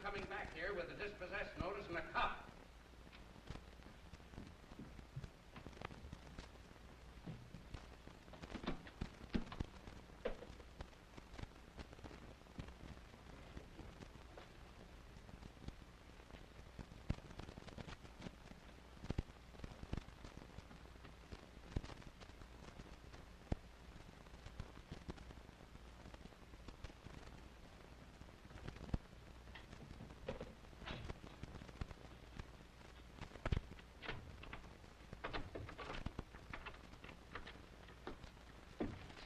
coming back here with a dispossessed notice and a cop.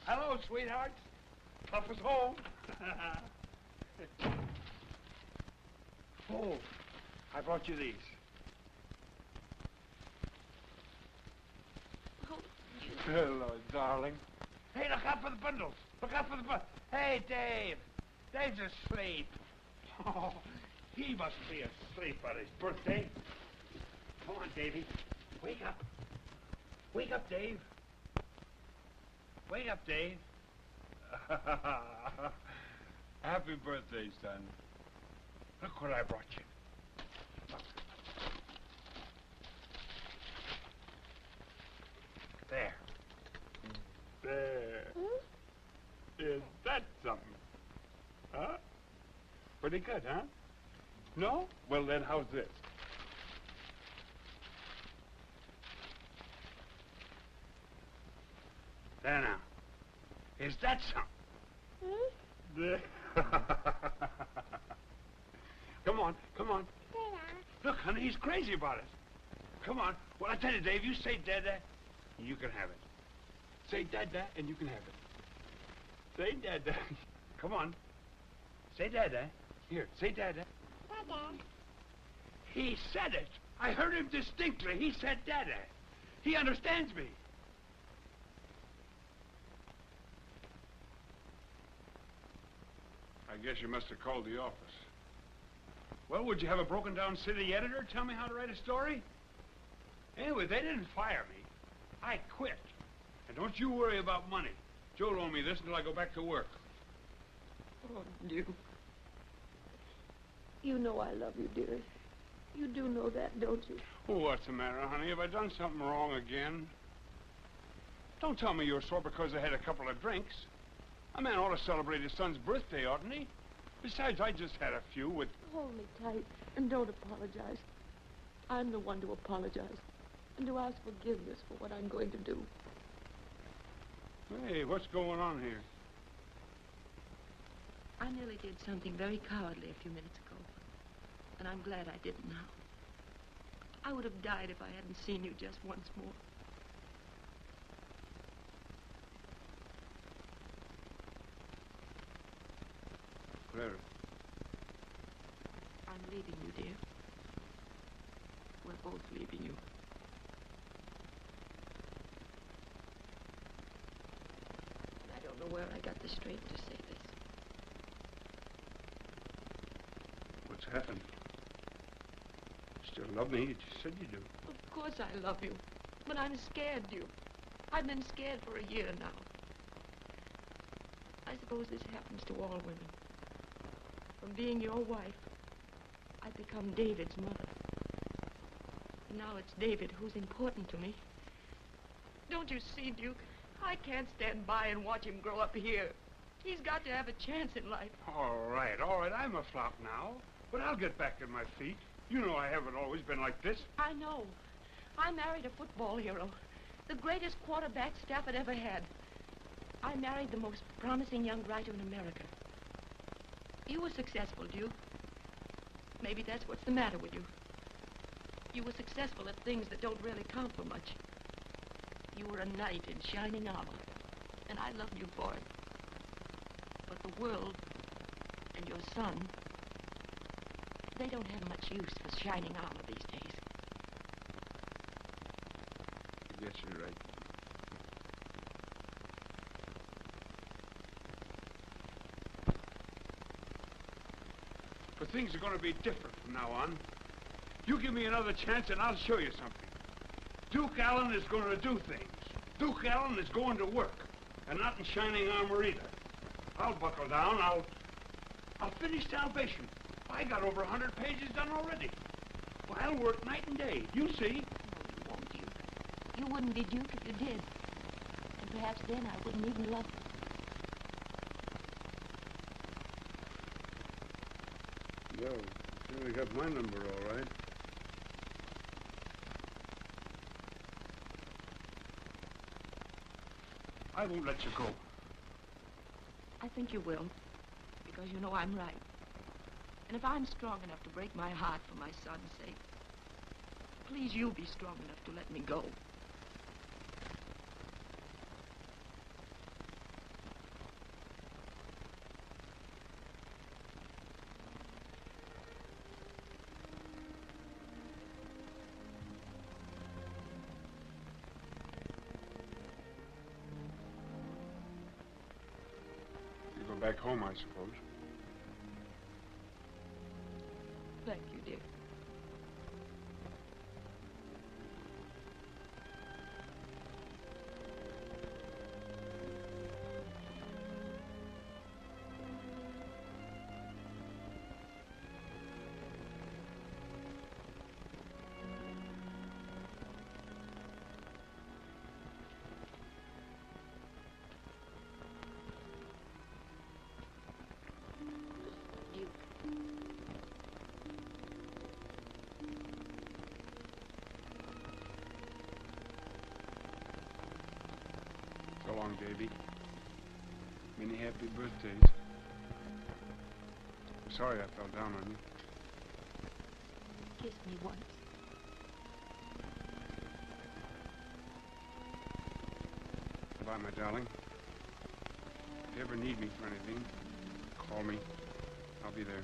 Hello, sweethearts. Tough as home. Oh, I brought you these. Oh, you... Hello, darling. Hey, look out for the bundles. Look out for the bundles. Hey, Dave. Dave's asleep. Oh, he must be asleep on his birthday. Come on, Davey. Wake up. Wake up, Dave. Wake up, Dave. Happy birthday, son. Look what I brought you. Look. There. There. Is that something? Huh? Pretty good, huh? No? Well, then, how's this? There now. Is that something? Come on, come on. Look, honey, he's crazy about it. Come on. Well, I tell you, Dave, you say Dada, and you can have it. Say Dada, and you can have it. Say Dada. Come on. Say Dada. Here, say Dada. Dada. He said it. I heard him distinctly. He said Dada. He understands me. I guess you must have called the office. Well, would you have a broken-down city editor tell me how to write a story? Anyway, they didn't fire me. I quit. And don't you worry about money. Joe'll owe me this until I go back to work. Oh, Duke. You know I love you, dearest. You do know that, don't you? Oh, what's the matter, honey? Have I done something wrong again? Don't tell me you're sore because I had a couple of drinks. A man ought to celebrate his son's birthday, oughtn't he? Besides, I just had a few with... Hold me tight and don't apologize. I'm the one to apologize and to ask forgiveness for what I'm going to do. Hey, what's going on here? I nearly did something very cowardly a few minutes ago, and I'm glad I didn't now. I would have died if I hadn't seen you just once more. Clara. I'm leaving you, dear. We're both leaving you. I don't know where I got the strength to say this. What's happened? You still love me? You just said you do. Of course I love you, but I'm scared, Duke. I've been scared for a year now. I suppose this happens to all women. From being your wife, I've become David's mother. And now it's David who's important to me. Don't you see, Duke? I can't stand by and watch him grow up here. He's got to have a chance in life. All right. I'm a flop now, but I'll get back on my feet. You know I haven't always been like this. I know. I married a football hero, the greatest quarterback Stafford ever had. I married the most promising young writer in America. You were successful, Duke. Maybe that's what's the matter with you. You were successful at things that don't really count for much. You were a knight in shining armor, and I loved you for it. But the world and your son, they don't have much use for shining armor these days. I guess you're right. But things are going to be different from now on. You give me another chance and I'll show you something. Duke Allen is going to do things. Duke Allen is going to work. And not in shining armor either. I'll buckle down. I'll finish salvation. I got over 100 pages done already. Well, I'll work night and day. You'll see. Oh, won't you? You wouldn't be Duke if you did. And perhaps then I wouldn't even love you. Well, you certainly got my number all right. I won't let you go. I think you will, because you know I'm right. And if I'm strong enough to break my heart for my son's sake, please you be strong enough to let me go. You go back home, I suppose. Thank you, dear. So long, Davy. Many happy birthdays. I'm sorry I fell down on you. Kiss me once. Goodbye, my darling. If you ever need me for anything, call me. I'll be there.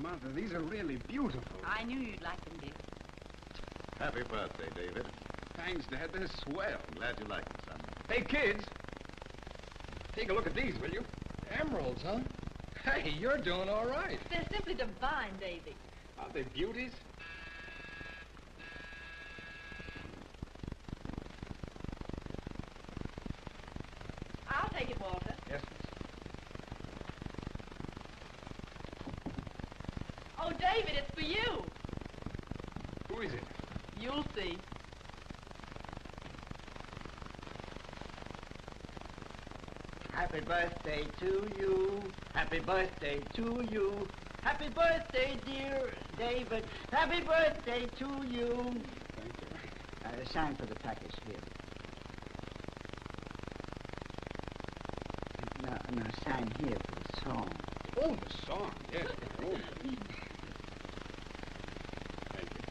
Mother, these are really beautiful. I knew you'd like them, dear. Happy birthday, David. Thanks, Dad. They're swell. I'm glad you like them, son. Hey, kids. Take a look at these, will you? Emeralds, huh? Hey, you're doing all right. They're simply divine, Davy. Aren't they beauties? I'll take it, Walter. Yes, miss. Oh, David, it's for you. Who is it? You'll see. Happy birthday to you. Happy birthday to you. Happy birthday, dear David. Happy birthday to you. Thank you. Sign for the package here. No, sign here for the song. Oh, the song. Yes. Oh. Thank you.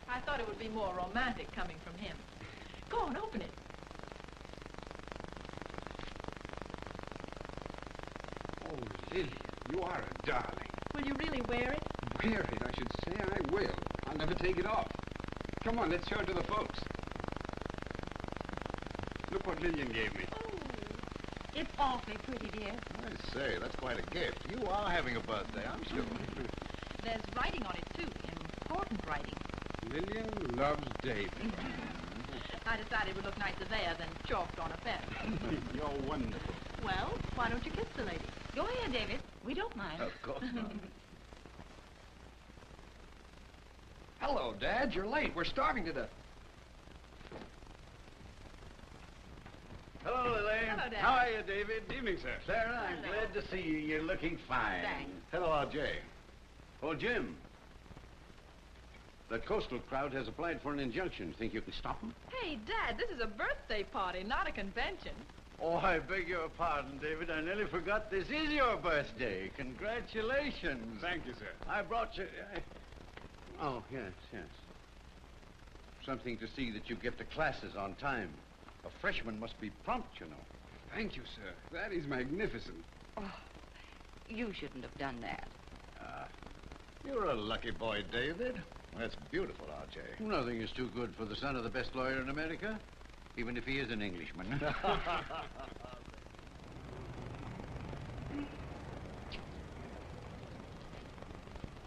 I thought it would be more romantic coming from him. Go on, open it. Oh, Lily, you are a darling. Will you really wear it? Wear it, I should say. I will. I'll never take it off. Come on, let's show it to the folks. Look what Lillian gave me. Oh, it's awfully pretty, dear. I say, that's quite a gift. You are having a birthday, I'm sure. There's writing on it, too. Important writing. Lillian loves David. I decided it would look nicer there than chalked on a fence. You're wonderful. Well, why don't you kiss the lady? Go ahead, David. We don't mind. Of course not. Hello, Dad. You're late. We're starving to death. Hello, Elaine. Hello, Dad. How are you, David? Evening, sir. Sarah, I'm Hello. glad to see you. You're looking fine. Thanks. Hello, R.J. Oh, Jim. That coastal crowd has applied for an injunction. Think you can stop them? Hey, Dad, this is a birthday party, not a convention. Oh, I beg your pardon, David. I nearly forgot this is your birthday. Congratulations. Thank you, sir. I brought you... Oh, yes, yes. Something to see that you get to classes on time. A freshman must be prompt, you know. Thank you, sir. That is magnificent. Oh, you shouldn't have done that. You're a lucky boy, David. That's beautiful, R.J. Nothing is too good for the son of the best lawyer in America, even if he is an Englishman.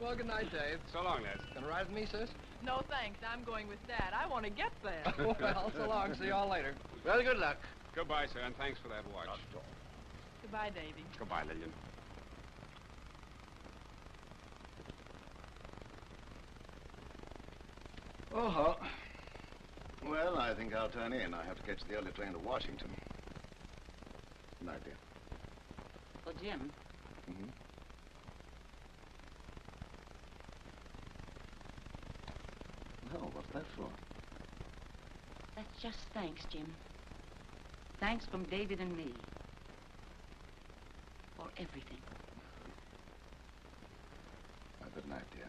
Well, good night, Dave. So long, lads. Gonna ride with me, sis? No, thanks. I'm going with Dad. I want to get there. Well, so long. See y'all later. Well, good luck. Goodbye, sir, and thanks for that watch. Goodbye, Davy. Goodbye, Lillian. Oh, well, I think I'll turn in. I have to catch the early train to Washington. Good night, dear. Well, Jim, Mm-hmm. Oh, what's that for? that's just thanks, Jim. Thanks from David and me. For everything. Good night, dear.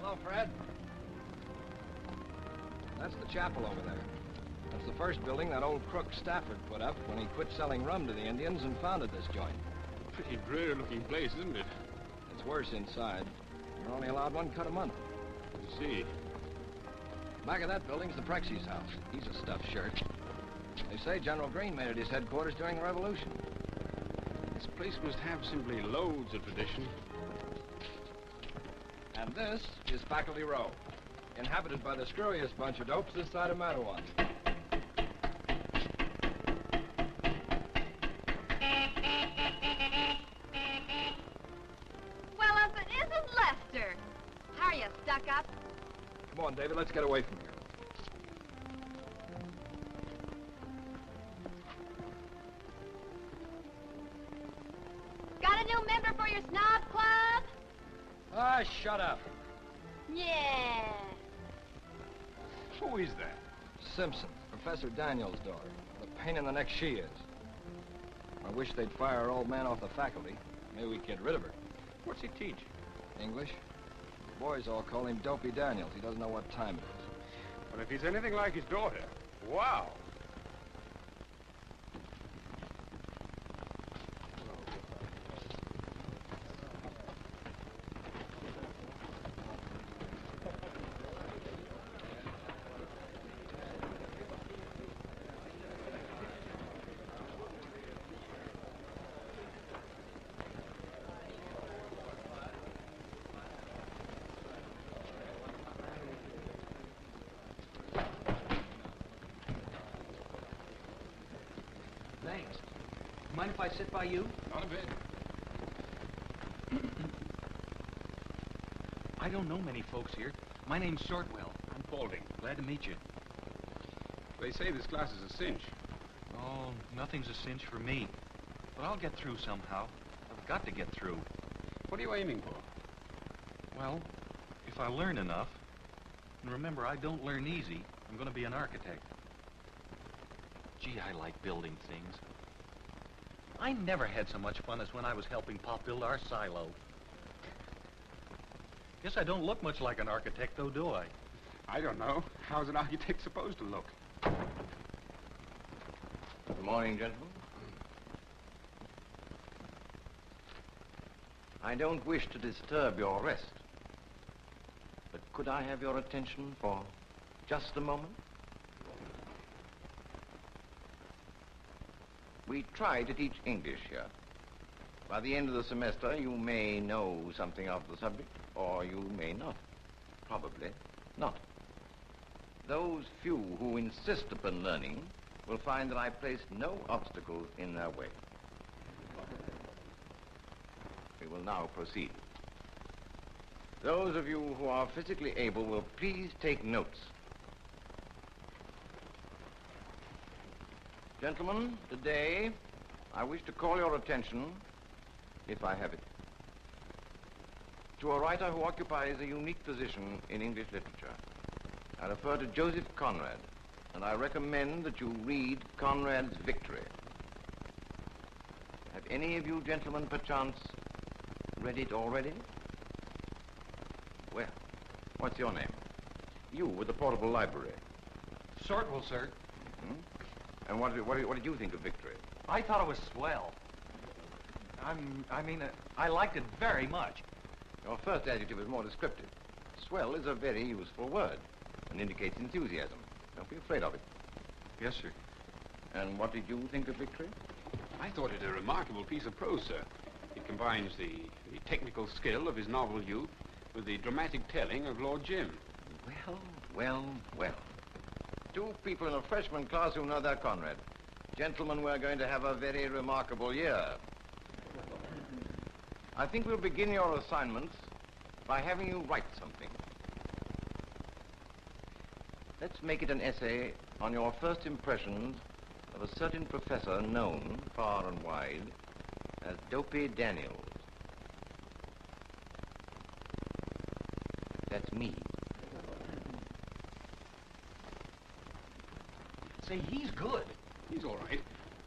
Hello, Fred. That's the chapel over there. That's the first building that old crook Stafford put up when he quit selling rum to the Indians and founded this joint. Pretty dreary-looking place, isn't it? It's worse inside. You're only allowed one cut a month. I see. Back of that building's the Prexy's house. He's a stuffed shirt. They say General Greene made it his headquarters during the Revolution. This place must have simply loads of tradition. And this is Faculty Row, inhabited by the screwiest bunch of dopes this side of Mattawan. Well, if it isn't Lester. How are you, stuck up? Come on, David, let's get away from here. Got a new member for your snob club? Ah, shut up. Yeah. Who is that? Simpson, Professor Daniels' daughter. What a pain in the neck she is. I wish they'd fire our old man off the faculty. Maybe we could get rid of her. What's he teach? English. The boys all call him Dopey Daniels. He doesn't know what time it is. But if he's anything like his daughter, wow. Thanks. Mind if I sit by you? Not a bit. I don't know many folks here. My name's Shortwell. I'm Paulding. Glad to meet you. They say this class is a cinch. Oh, nothing's a cinch for me. But I'll get through somehow. I've got to get through. What are you aiming for? Well, if I learn enough, and remember, I don't learn easy, I'm going to be an architect. Gee, I like building things. I never had so much fun as when I was helping Pop build our silo. Guess I don't look much like an architect, though, do I? I don't know. How's an architect supposed to look? Good morning, gentlemen. I don't wish to disturb your rest, but could I have your attention for just a moment? We try to teach English here. By the end of the semester, you may know something of the subject, or you may not. Probably not. Those few who insist upon learning will find that I place no obstacles in their way. We will now proceed. Those of you who are physically able will please take notes. Gentlemen, today I wish to call your attention, if I have it, to a writer who occupies a unique position in English literature. I refer to Joseph Conrad, and I recommend that you read Conrad's Victory. Have any of you gentlemen, perchance, read it already? Well, what's your name? You with the portable library. Sortwell, sir. Hmm? And what did you think of Victory? I thought it was swell. I liked it very much. Your first adjective is more descriptive. Swell is a very useful word and indicates enthusiasm. Don't be afraid of it. Yes, sir. And what did you think of Victory? I thought it a remarkable piece of prose, sir. It combines the technical skill of his novel youth with the dramatic telling of Lord Jim. Well. Two people in a freshman class who know their Conrad. Gentlemen, we're going to have a very remarkable year. I think we'll begin your assignments by having you write something. Let's make it an essay on your first impressions of a certain professor known far and wide as Dopey Daniels. That's me. Say, he's good. He's all right.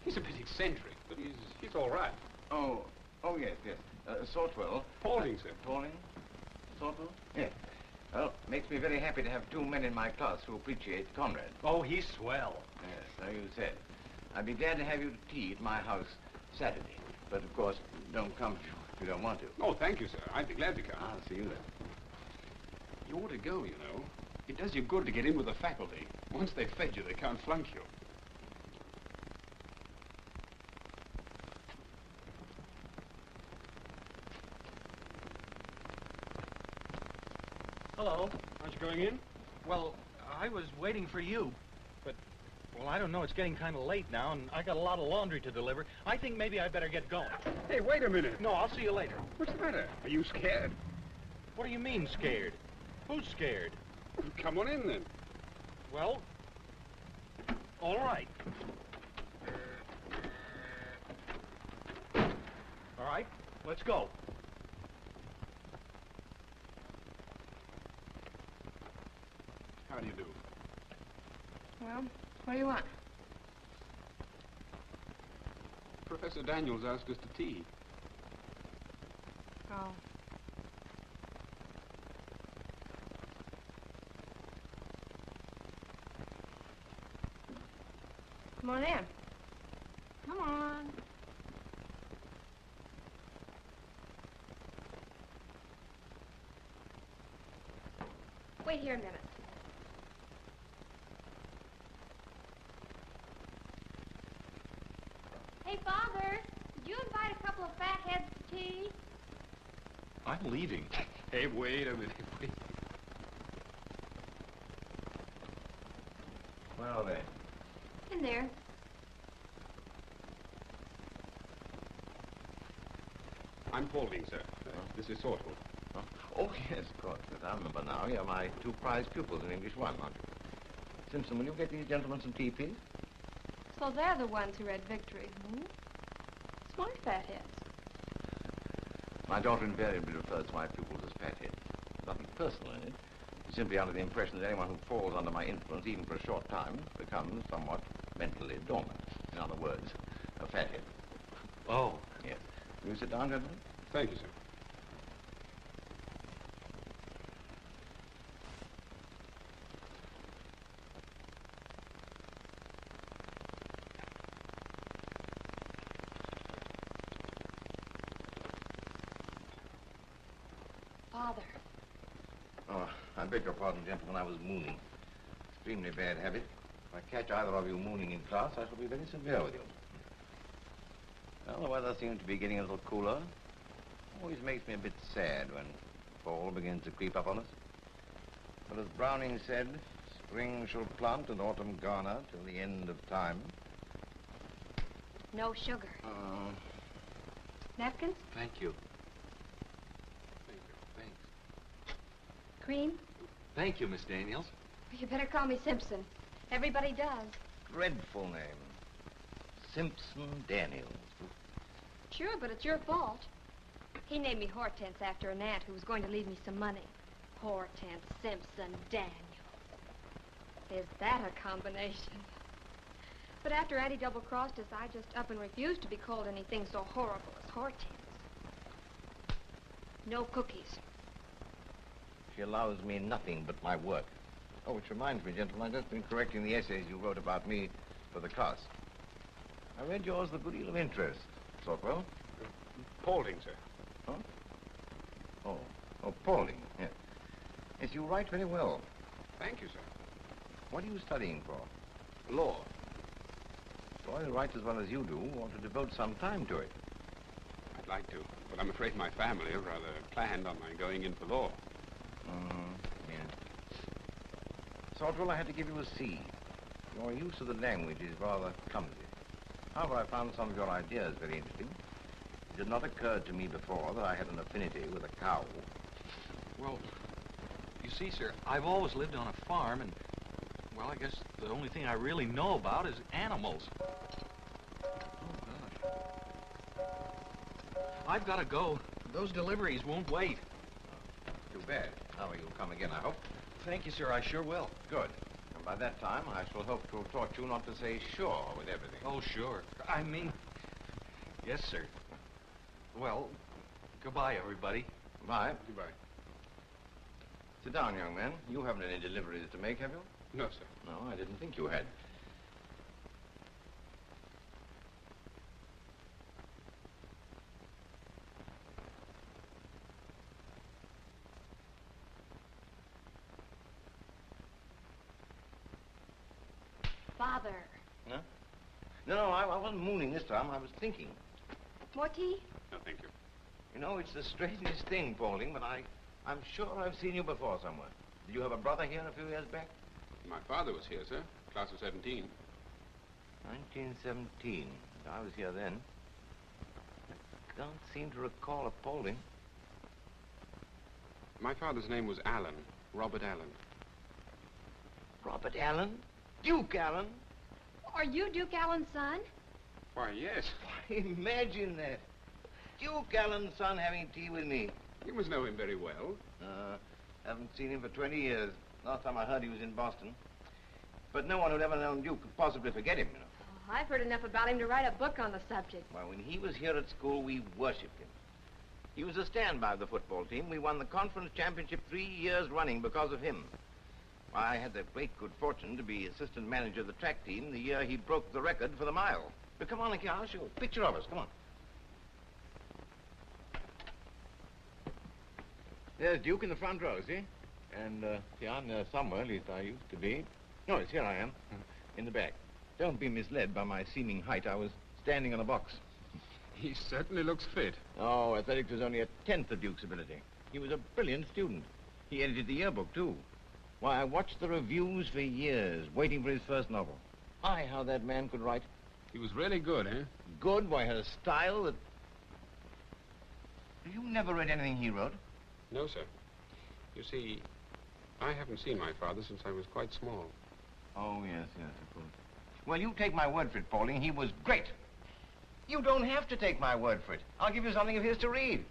He's a bit eccentric, but he's all right. Oh, yes. Sortwell. Paulding, sir. Paulding? Sortwell? Yes. Well, makes me very happy to have two men in my class who appreciate Conrad. Oh, he's swell. Yes, so you said. I'd be glad to have you to tea at my house Saturday. But, of course, don't come if you don't want to. Oh, thank you, sir. I'd be glad to come. I'll see you then. You ought to go, you know. It does you good to get in with the faculty. Once they've fed you, they can't flunk you. Hello. Aren't you going in? Well, I was waiting for you, but, well, I don't know. It's getting kind of late now, and I got a lot of laundry to deliver. I think maybe I better get going. Hey, wait a minute. No, I'll see you later. What's the matter? Are you scared? What do you mean, scared? Who's scared? Come on in, then. Well, all right. All right, let's go. How do you do? Well, what do you want? Professor Daniels asked us to tea. Oh. Come on in. Come on. Wait here a minute. Hey, Father, did you invite a couple of fatheads to tea? I'm leaving. Hey, wait a minute. Wait. Where are they? In there. I'm Paulding, sir. This is Sortwell. Oh, yes, of course. Yes, I remember now. You're my two prize pupils in English 1, aren't you? Simpson, will you get these gentlemen some tea, please? So they're the ones who read Victory, hmm? Smart fatheads. My daughter invariably refers to my pupils as fatheads. Nothing personal in it. Simply under the impression that anyone who falls under my influence, even for a short time, becomes somewhat mentally dormant. In other words, a fathead. Oh. Yes. Will you sit down, gentlemen? Thank you, sir. Father. Oh, I beg your pardon, gentlemen. I was mooning. Extremely bad habit. If I catch either of you mooning in class, I shall be very severe with you. Well, the weather seems to be getting a little cooler. Always makes me a bit sad when fall begins to creep up on us. But as Browning said, spring shall plant and autumn garner till the end of time. No sugar. Napkins? Thank you. Cream? Thank you, Miss Daniels. You better call me Simpson. Everybody does. Dreadful name. Simpson Daniels. Sure, but it's your fault. He named me Hortense after an aunt who was going to leave me some money. Hortense Simpson Daniel. Is that a combination? But after Auntie double-crossed us, I just up and refused to be called anything so horrible as Hortense. No cookies. She allows me nothing but my work. Oh, which reminds me, gentlemen, I've just been correcting the essays you wrote about me for the class. I read yours with a good deal of interest. Sortwell? Paulding, sir. Huh? Oh, Paulding, yes. Yes, you write very well. Thank you, sir. What are you studying for? Law. A boy who writes as well as you do ought to devote some time to it. I'd like to, but I'm afraid my family have rather planned on my going in for law. Yeah. Sortwell, I had to give you a C. Your use of the language is rather clumsy. However, I found some of your ideas very interesting. It had not occurred to me before that I had an affinity with a cow. Well, you see, sir, I've always lived on a farm, and, well, I guess the only thing I really know about is animals. Oh, gosh. I've got to go. Those deliveries won't wait. Too bad. Oh, you'll come again, I hope. Thank you, sir. I sure will. Good. And by that time, I shall hope to have taught you not to say sure with everything. Oh, sure. I mean, yes, sir. Well, goodbye, everybody. Goodbye. Goodbye. Sit down, young man. You haven't any deliveries to make, have you? No, sir. No, I didn't think you had. Father. Huh? No, I wasn't mooning this time. I was thinking. More tea? No, thank you. You know, it's the strangest thing, Paulding, but I'm sure I've seen you before somewhere. Did you have a brother here a few years back? My father was here, sir. Class of 17. 1917. I was here then. I can't seem to recall a Paulding. My father's name was Allen. Robert Allen. Robert Allen? Duke Allen? Are you Duke Allen's son? Why, yes. Imagine that. Duke Allen's son having tea with me. You must know him very well. Haven't seen him for 20 years. Last time I heard he was in Boston. But no one who'd ever known Duke could possibly forget him, you know. Oh, I've heard enough about him to write a book on the subject. Well, when he was here at school, we worshipped him. He was a standby of the football team. We won the conference championship 3 years running because of him. I had the great good fortune to be assistant manager of the track team the year he broke the record for the mile. But come on, I'll show you a picture of us. Come on. There's Duke in the front row, see? And see, I'm there somewhere, at least I used to be. No, it's here I am, in the back. Don't be misled by my seeming height. I was standing on a box. He certainly looks fit. Oh, athletics was only a tenth of Duke's ability. He was a brilliant student. He edited the yearbook, too. Why, I watched the reviews for years, waiting for his first novel. My, how that man could write. He was really good, eh? Good? Why, had a style that... You never read anything he wrote? No, sir. You see, I haven't seen my father since I was quite small. Oh, yes, of course. Well, you take my word for it, Paulding. He was great. You don't have to take my word for it. I'll give you something of his to read.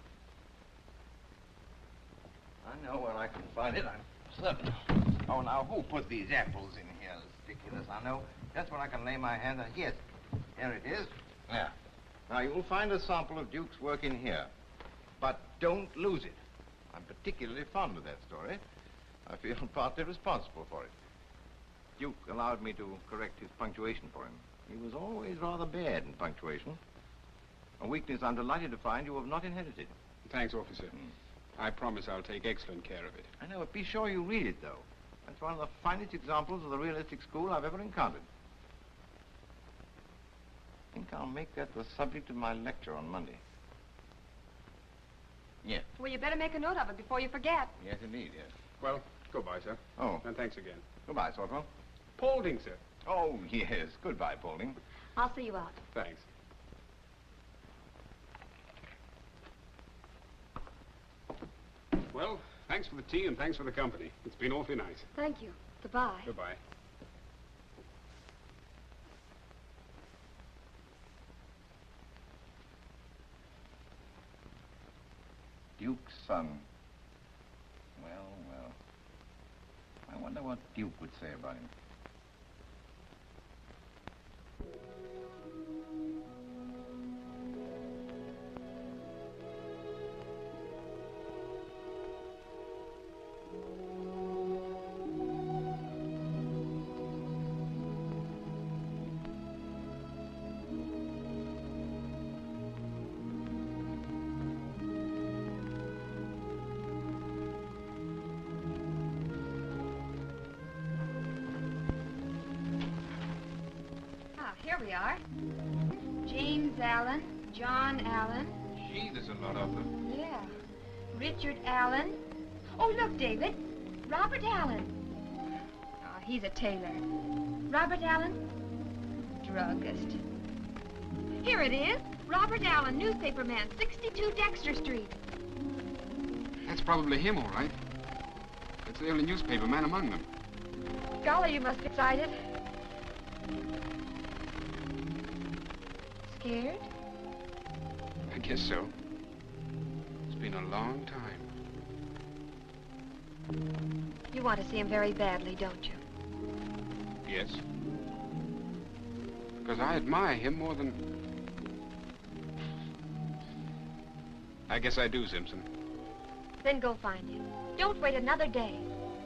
I know where I can find it. I'm certain. Oh, now, who put these apples in here? Ridiculous. I know. That's where I can lay my hand on. Yes. Here it is. Yeah. Now, you'll find a sample of Duke's work in here. But don't lose it. I'm particularly fond of that story. I feel partly responsible for it. Duke allowed me to correct his punctuation for him. He was always rather bad in punctuation. A weakness I'm delighted to find you have not inherited. Thanks, officer. I promise I'll take excellent care of it. I know, but be sure you read it, though. That's one of the finest examples of the realistic school I've ever encountered. I think I'll make that the subject of my lecture on Monday. Yes. Well, you better make a note of it before you forget. Yes, indeed, yes. Well, goodbye, sir. Oh. And thanks again. Goodbye, Sortwell. Paulding, sir. Oh, yes. Goodbye, Paulding. I'll see you out. Thanks. Well, thanks for the tea and thanks for the company. It's been awfully nice. Thank you. Goodbye. Goodbye. Duke's son. Well, well. I wonder what Duke would say about him. Here we are. James Allen, John Allen. Gee, there's a lot of them. Yeah. Richard Allen. Oh, look, David. Robert Allen. Oh, he's a tailor. Robert Allen, druggist. Here it is. Robert Allen, newspaperman, 62 Dexter Street. That's probably him, all right. That's the only newspaper man among them. Golly, you must be excited. Scared? I guess so. It's been a long time. You want to see him very badly, don't you? Yes. Because I admire him more than... I guess I do, Simpson. Then go find him. Don't wait another day.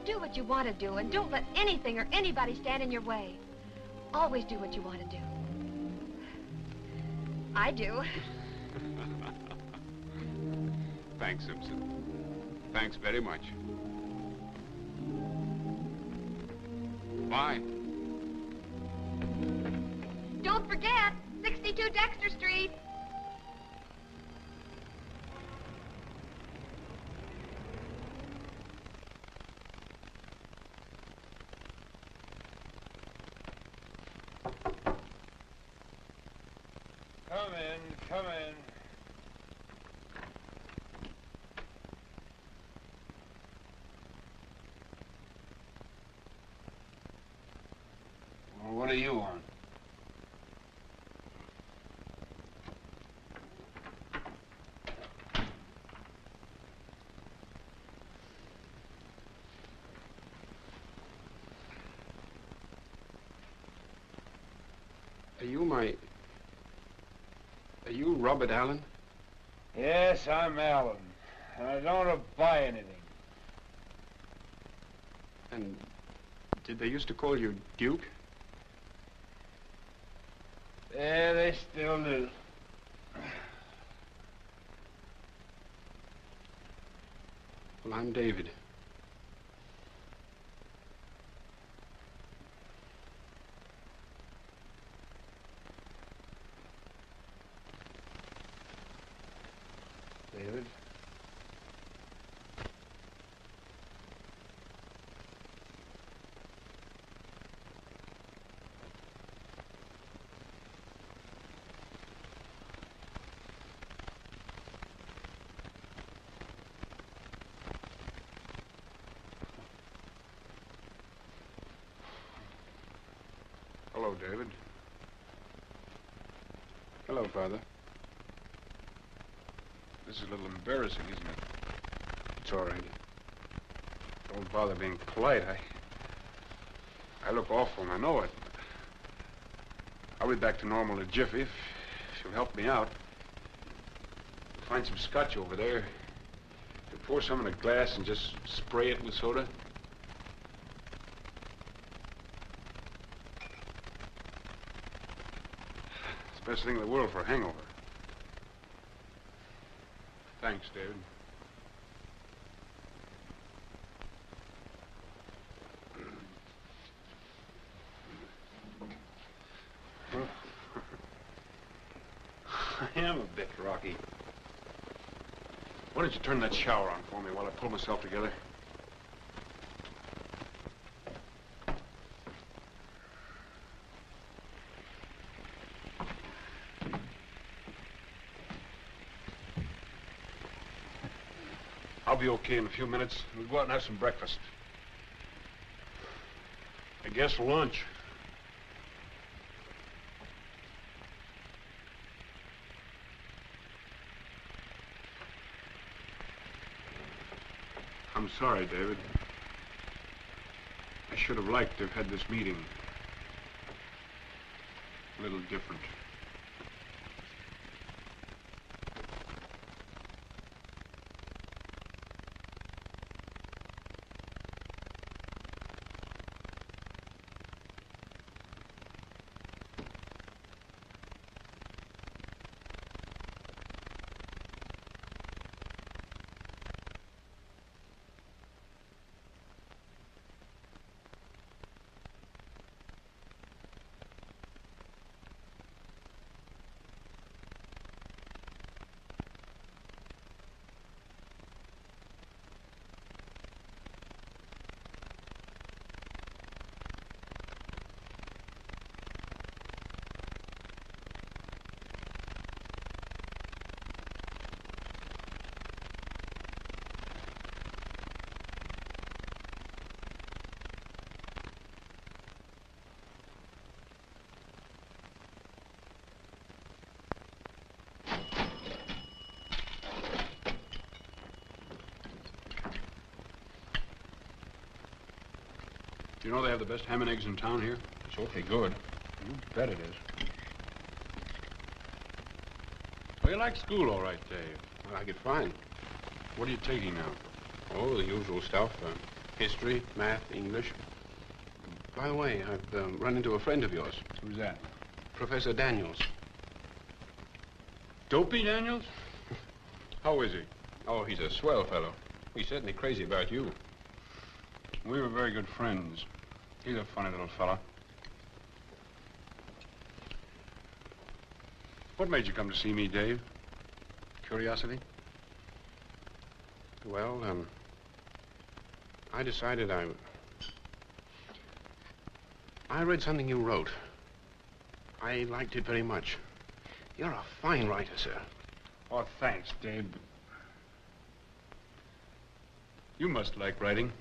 Do what you want to do, and don't let anything or anybody stand in your way. Always do what you want to do. I do. Thanks, Simpson. Thanks very much. Bye. Don't forget, 62 Dexter Street. Come in, come in. Well, what do you want? Are you Robert Allen? Yes, I'm Allen. And I don't want to buy anything. And did they used to call you Duke? Yeah, they still do. Well, I'm David. David? Hello, David. Hello, Father. This is a little embarrassing, isn't it? It's all right. Don't bother being polite. I look awful, and I know it. I'll be back to normal in a jiffy if you'll help me out. Find some scotch over there. You pour some in a glass and just spray it with soda. It's the best thing in the world for a hangover. Thanks, David. I am a bit rocky. Why don't you turn that shower on for me while I pull myself together? I'll be okay in a few minutes. We'll go out and have some breakfast. I guess lunch. I'm sorry, David. I should have liked to have had this meeting a little different. Do you know they have the best ham and eggs in town here? It's awfully good. You bet it is. Well, you like school all right, Dave. I like it fine. What are you taking now? Oh, the usual stuff. History, math, English. By the way, I've run into a friend of yours. Who's that? Professor Daniels. Dopey Daniels? How is he? Oh, he's a swell fellow. He's certainly crazy about you. We were very good friends. He's a funny little fella. What made you come to see me, Dave? Curiosity? Well, I decided I read something you wrote. I liked it very much. You're a fine writer, sir. Oh, thanks, Dave. You must like writing.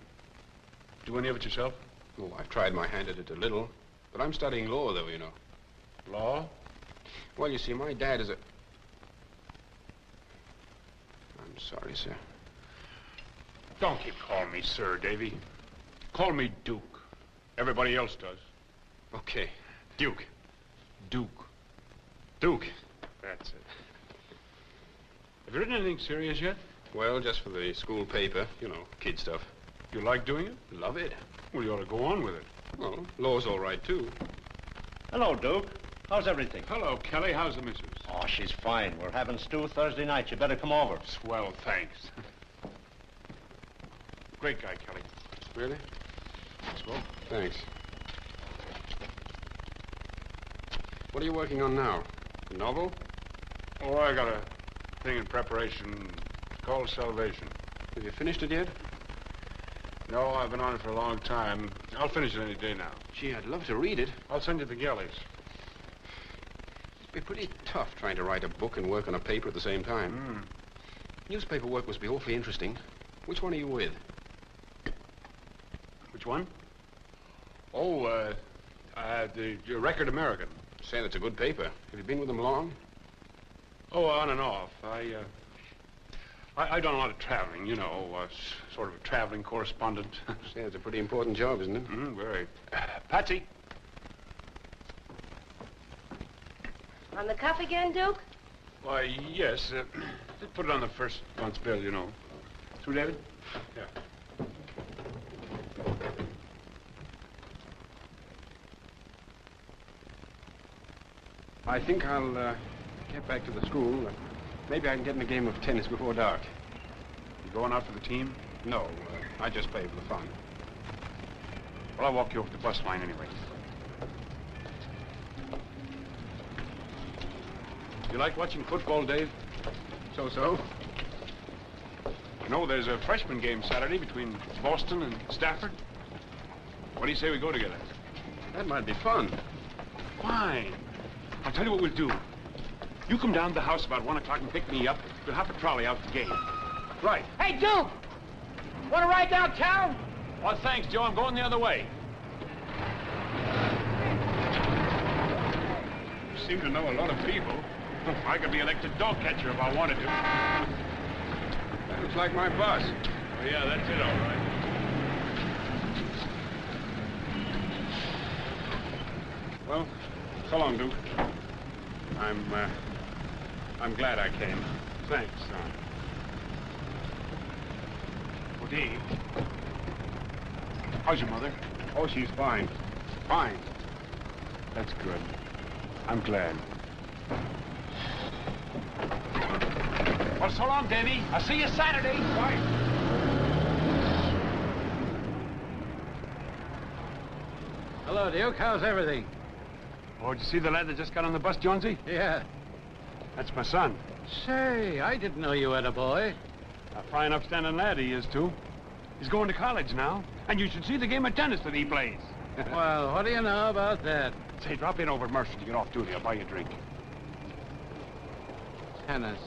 Do any of it yourself? Oh, I've tried my hand at it a little. But I'm studying law, though, you know. Law? Well, you see, my dad is a... I'm sorry, sir. Don't keep calling me sir, Davy. Call me Duke. Everybody else does. Okay. Duke. Duke. Duke. That's it. Have you written anything serious yet? Well, just for the school paper. You know, kid stuff. You like doing it? Love it. Well, you ought to go on with it. Well, law's all right, too. Hello, Duke. How's everything? Hello, Kelly. How's the missus? Oh, she's fine. We're having stew Thursday night. You better come over. Swell, thanks. Great guy, Kelly. Really? Swell. Thanks. What are you working on now? A novel? Oh, I got a thing in preparation. It's called Salvation. Have you finished it yet? No, I've been on it for a long time. I'll finish it any day now. Gee, I'd love to read it. I'll send you the galleys. It'd be pretty tough trying to write a book and work on a paper at the same time. Newspaper work must be awfully interesting. Which one are you with? Which one? Oh, the Record American. Say, that's a good paper. Have you been with them long? Oh, on and off. I've done a lot of traveling, you know, sort of a traveling correspondent. Say, it's a pretty important job, isn't it? Very. Patsy. On the cuff again, Duke? Why, yes. Just put it on the first month's bill, you know. Through, David? Yeah. I think I'll get back to the school. Maybe I can get in a game of tennis before dark. You going out for the team? No, I just play for the fun. Well, I'll walk you over to the bus line anyway. You like watching football, Dave? So-so. You know, there's a freshman game Saturday between Boston and Stafford. What do you say we go together? That might be fun. Fine. I'll tell you what we'll do. You come down to the house about 1 o'clock and pick me up. We'll have a trolley out the gate. Right. Hey, Duke! Want to ride downtown? Well, thanks, Joe. I'm going the other way. You seem to know a lot of people. I could be elected dog catcher if I wanted to. That looks like my boss. Oh, yeah, that's it, all right. Well, so long, Duke. I'm glad I came. Thanks, son. Well, Dave, how's your mother? Oh, she's fine. Fine. That's good. I'm glad. Well, so long, Davy. I'll see you Saturday. Bye. Hello, Duke. How's everything? Oh, did you see the lad that just got on the bus, Jonesy? Yeah. That's my son. Say, I didn't know you had a boy. A fine, upstanding lad he is, too. He's going to college now. And you should see the game of tennis that he plays. Well, what do you know about that? Say, drop in over at Mercer's to get off duty. I'll buy you a drink. Tennis.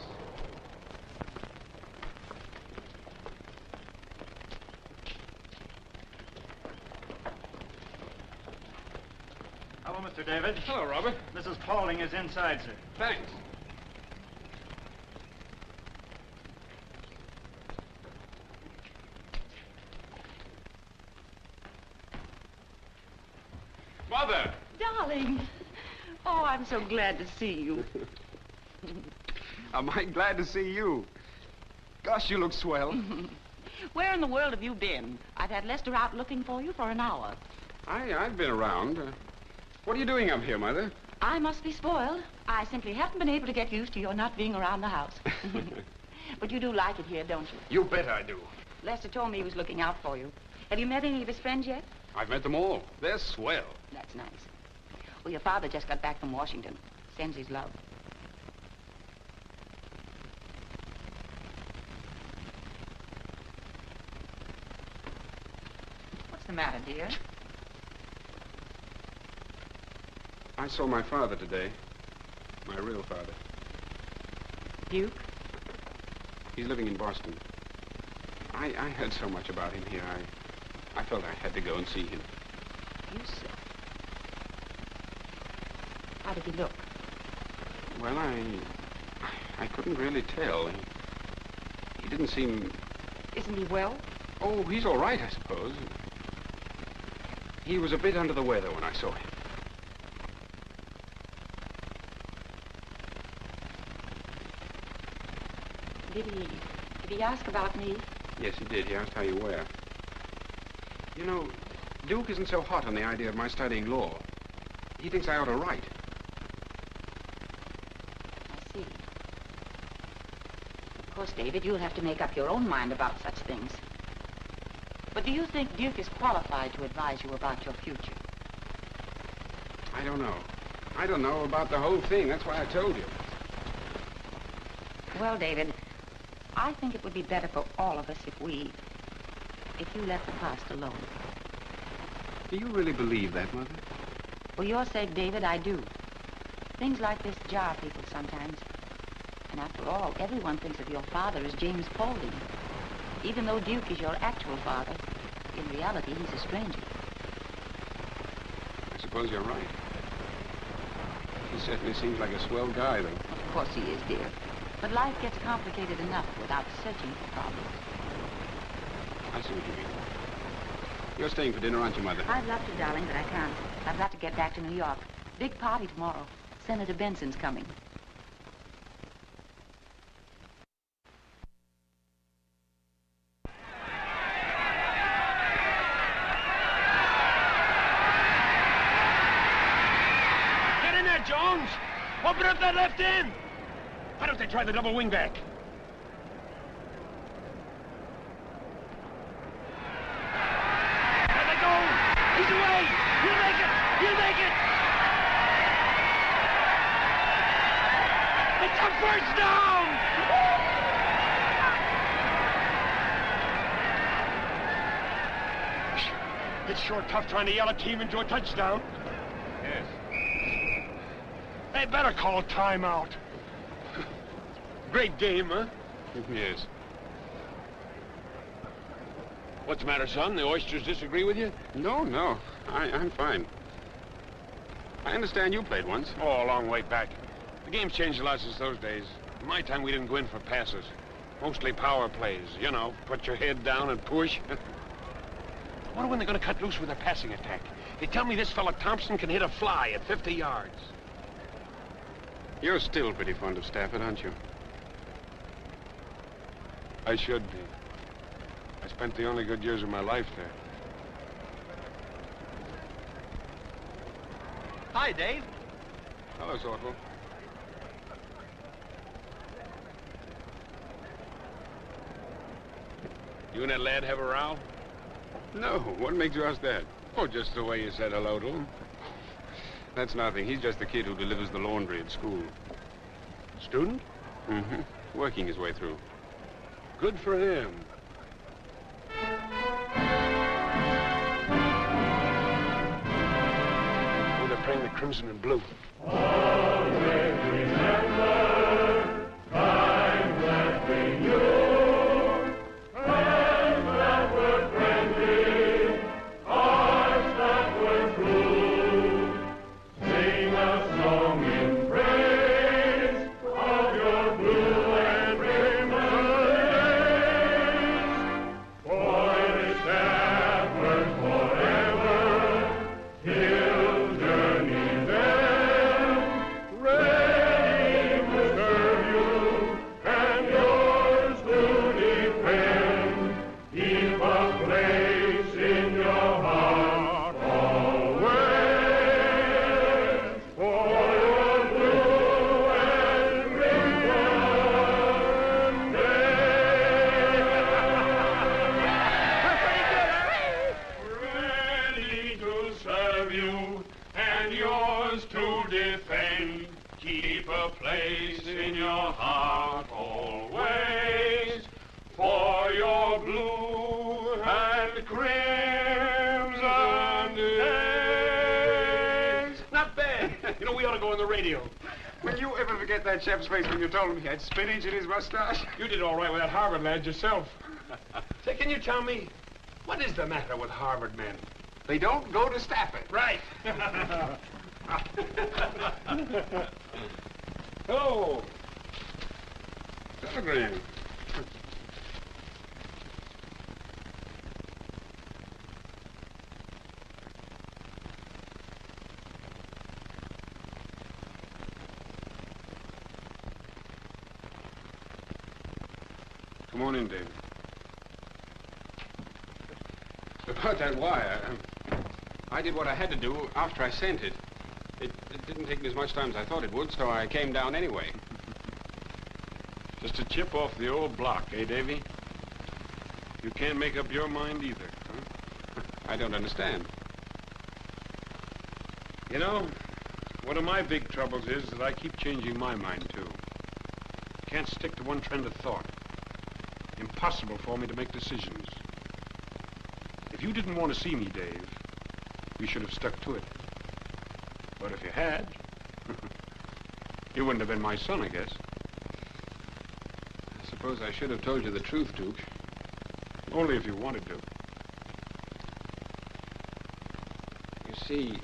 Hello, Mr. David. Hello, Robert. Mrs. Paulding is inside, sir. Thanks. Mother! Darling. Oh, I'm so glad to see you. I'm mighty glad to see you. Gosh, you look swell. Where in the world have you been? I've had Lester out looking for you for an hour. I've been around. What are you doing up here, Mother? I must be spoiled. I simply haven't been able to get used to your not being around the house. But you do like it here, don't you? You bet I do. Lester told me he was looking out for you. Have you met any of his friends yet? I've met them all. They're swell. That's nice. Well, your father just got back from Washington. Sends his love. What's the matter, dear? I saw my father today. My real father. Duke? He's living in Boston. I heard so much about him here. I felt I had to go and see him. You said. How did he look? Well, I couldn't really tell. He didn't seem... Isn't he well? Oh, he's all right, I suppose. He was a bit under the weather when I saw him. Did he ask about me? Yes, he did. He asked how you were. You know, Duke isn't so hot on the idea of my studying law. He thinks I ought to write. I see. Of course, David, you'll have to make up your own mind about such things. But do you think Duke is qualified to advise you about your future? I don't know. I don't know about the whole thing. That's why I told you. Well, David, I think it would be better for all of us if you left the past alone. Do you really believe that, Mother? For your sake, David, I do. Things like this jar people sometimes. And after all, everyone thinks of your father as James Paulding. Even though Duke is your actual father, in reality, he's a stranger. I suppose you're right. He certainly seems like a swell guy, though. Of course he is, dear. But life gets complicated enough without searching for problems. I see what you mean. You're staying for dinner, aren't you, Mother? I'd love to, darling, but I can't. I've got to get back to New York. Big party tomorrow. Senator Benson's coming. Get in there, Jones! Open up that left end! Why don't they try the double wing back? There they go! He's away! He'll make it! He'll make it! It's a first down! It's sure tough trying to yell a team into a touchdown. Yes. They better call timeout. Great game, huh? Yes. What's the matter, son? The oysters disagree with you? No. I'm fine. I understand you played once. Oh, a long way back. The game's changed a lot since those days. In my time, we didn't go in for passes. Mostly power plays, you know, put your head down and push. I wonder when they're going to cut loose with their passing attack. They tell me this fella Thompson can hit a fly at 50 yards. You're still pretty fond of Stafford, aren't you? I should be. I spent the only good years of my life there. Hi, Dave. Hello, Sortle. You and that lad have a row? No, what makes you ask that? Oh, just the way you said hello to him. That's nothing. He's just the kid who delivers the laundry at school. Student? Mm-hmm. Working his way through. Good for him. Oh, they're playing the crimson and blue. Always remember times that we knew, friends that were friendly, hearts that were true. Sing a song in praise of your blue and crimson days. For it's Stafford forever, he'll journey there, ready to serve you, and yours to defend. Keep a place in your heart always, for your blue and crimson ready to serve you and yours to defend. Keep a place in your heart always, for your blue and crimson days. Not bad. You know, we ought to go on the radio. Will you ever forget that chap's face when you told him he had spinach in his mustache? You did all right with that Harvard lad yourself. Say, can you tell me, what is the matter with Harvard men? They don't go to Stafford. Right. Oh. Telegram. Come on in, David. About that wire, I did what I had to do after I sent it. It didn't take me as much time as I thought it would, so I came down anyway. Just a chip off the old block, eh, Davy? You can't make up your mind either, huh? I don't understand. You know, one of my big troubles is that I keep changing my mind, too. Can't stick to one trend of thought. Impossible for me to make decisions. If you didn't want to see me, Dave, you should have stuck to it. But if you had, you wouldn't have been my son, I guess. I suppose I should have told you the truth, Duke. Only if you wanted to. You see,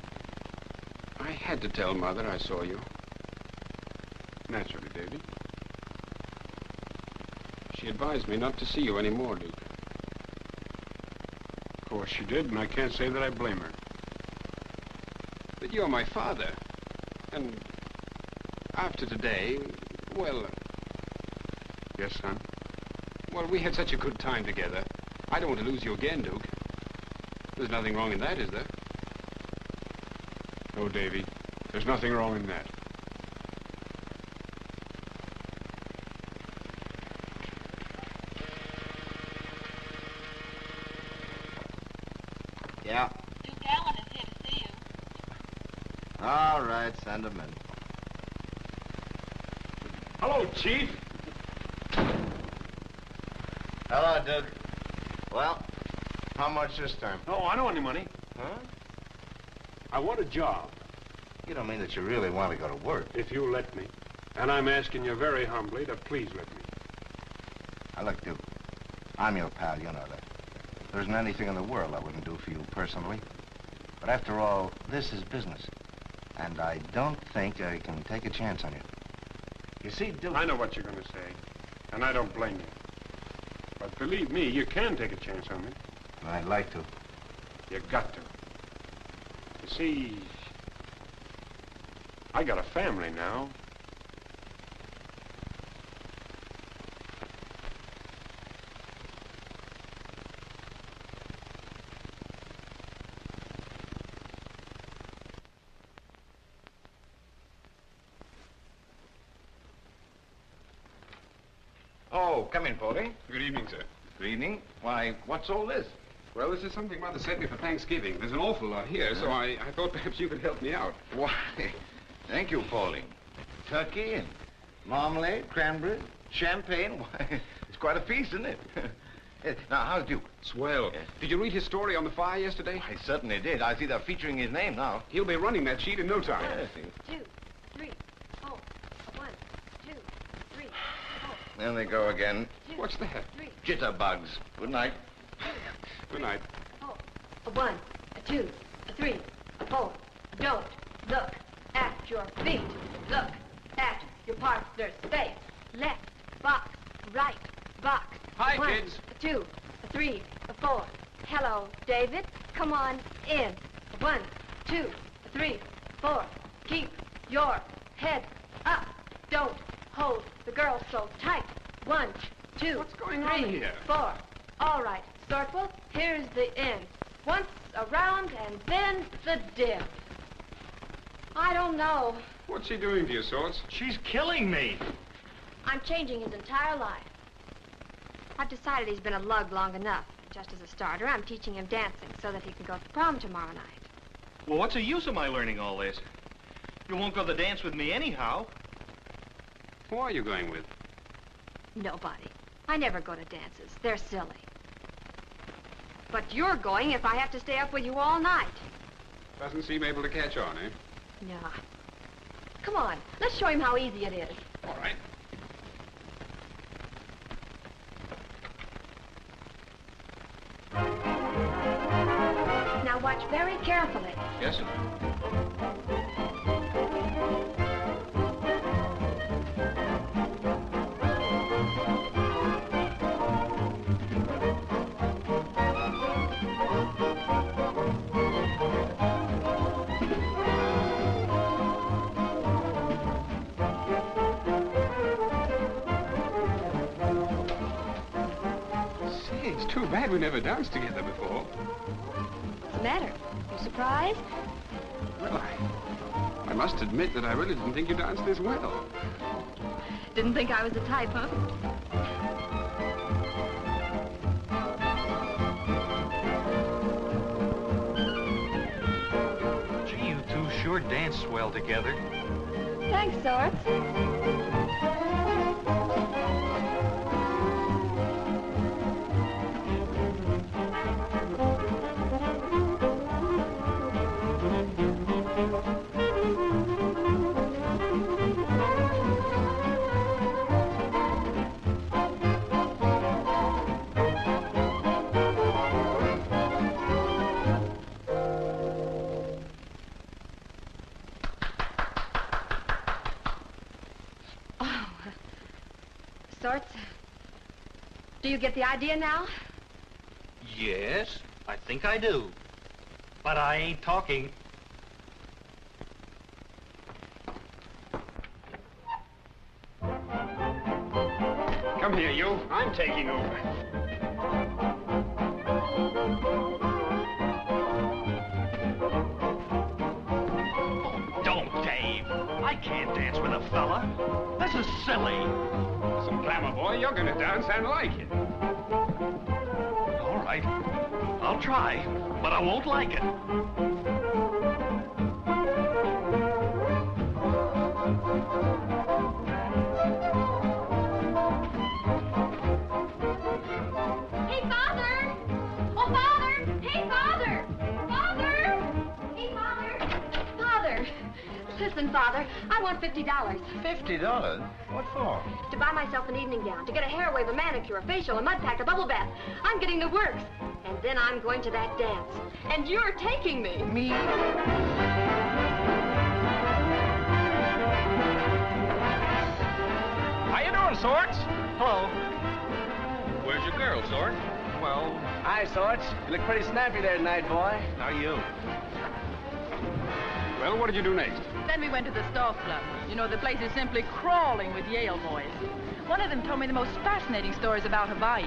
I had to tell Mother I saw you. Naturally, Davy. She advised me not to see you anymore, Duke. Of course she did, and I can't say that I blame her. But you're my father. And after today, well... Yes, son? Well, we had such a good time together. I don't want to lose you again, Duke. There's nothing wrong in that, is there? No, Davy. There's nothing wrong in that. Yeah. Duke Allen is here to see you. All right, send him in. Hello, Chief. Hello, Duke. Well, how much this time? Oh, I don't want any money. Huh? I want a job. You don't mean that you really want to go to work? If you let me. And I'm asking you very humbly to please let me. Now, look, Duke, I'm your pal, you know that. There isn't anything in the world I wouldn't do for you personally. But after all, this is business. And I don't think I can take a chance on you. You see, Duke... I know what you're going to say, and I don't blame you. But believe me, you can take a chance on me. I'd like to. You got to. You see, I got a family now. Oh, come in, Paulie. Good evening, sir. Good evening. Why, what's all this? Well, this is something Mother sent me for Thanksgiving. There's an awful lot here, so I thought perhaps you could help me out. Why, thank you, Paulie. Turkey and marmalade, cranberry, champagne. Why, it's quite a feast, isn't it? Now, how's Duke? Swell. Yes. Did you read his story on the fire yesterday? I certainly did. I see they're featuring his name now. He'll be running that sheet in no time. Yes. 2, 3, 4, 1, 2, 3, 4. There they go again. What's that? Jitterbugs. Good night. Good night. 1, 2, 3, 4. Don't look at your feet. Look at your partner's face. Left box, right box. Hi, 1, kids. 2, 3, 4. Hello, David. Come on in. 1, 2, 3, 4. Keep your head up. Don't hold the girl so tight. 1, 2, What's going 3, on here? 4. All right, Stortwell, here's the end. Once around and then the dip. I don't know. What's she doing to you, Sorts? She's killing me. I'm changing his entire life. I've decided he's been a lug long enough. Just as a starter, I'm teaching him dancing so that he can go to prom tomorrow night. Well, what's the use of my learning all this? You won't go to the dance with me anyhow. Who are you going with? Nobody. I never go to dances. They're silly. But you're going if I have to stay up with you all night. Doesn't seem able to catch on, eh? Nah. Come on, let's show him how easy it is. All right. Now watch very carefully. Yes, sir. Say, it's too bad we never danced together before. What's the matter? You surprised? Well, I must admit that I really didn't think you danced this well. Didn't think I was the type, huh? Gee, you two sure dance well together. Thanks, Sorts. Sorts, do you get the idea now? Yes, I think I do. But I ain't talking. Come here, you. I'm taking over. Don't, Dave. I can't dance with a fella. This is silly. Some glamour, boy. You're going to dance and like it. All right. I'll try, but I won't like it. Hey, Father! Oh, Father! Hey, Father! Father! Hey, Father! Father! Listen, Father, I want $50. $50? What for? To buy myself an evening gown, to get a hair wave, a manicure, a facial, a mud pack, a bubble bath. I'm getting the works. And then I'm going to that dance. And you're taking me. Me? How you doing, Sorts? Hello. Where's your girl, Sort? Well... Hi, Sorts. You look pretty snappy there tonight, boy. How are you? Well, what did you do next? Then we went to the Staff Club. You know, the place is simply crawling with Yale boys. One of them told me the most fascinating stories about Hawaii.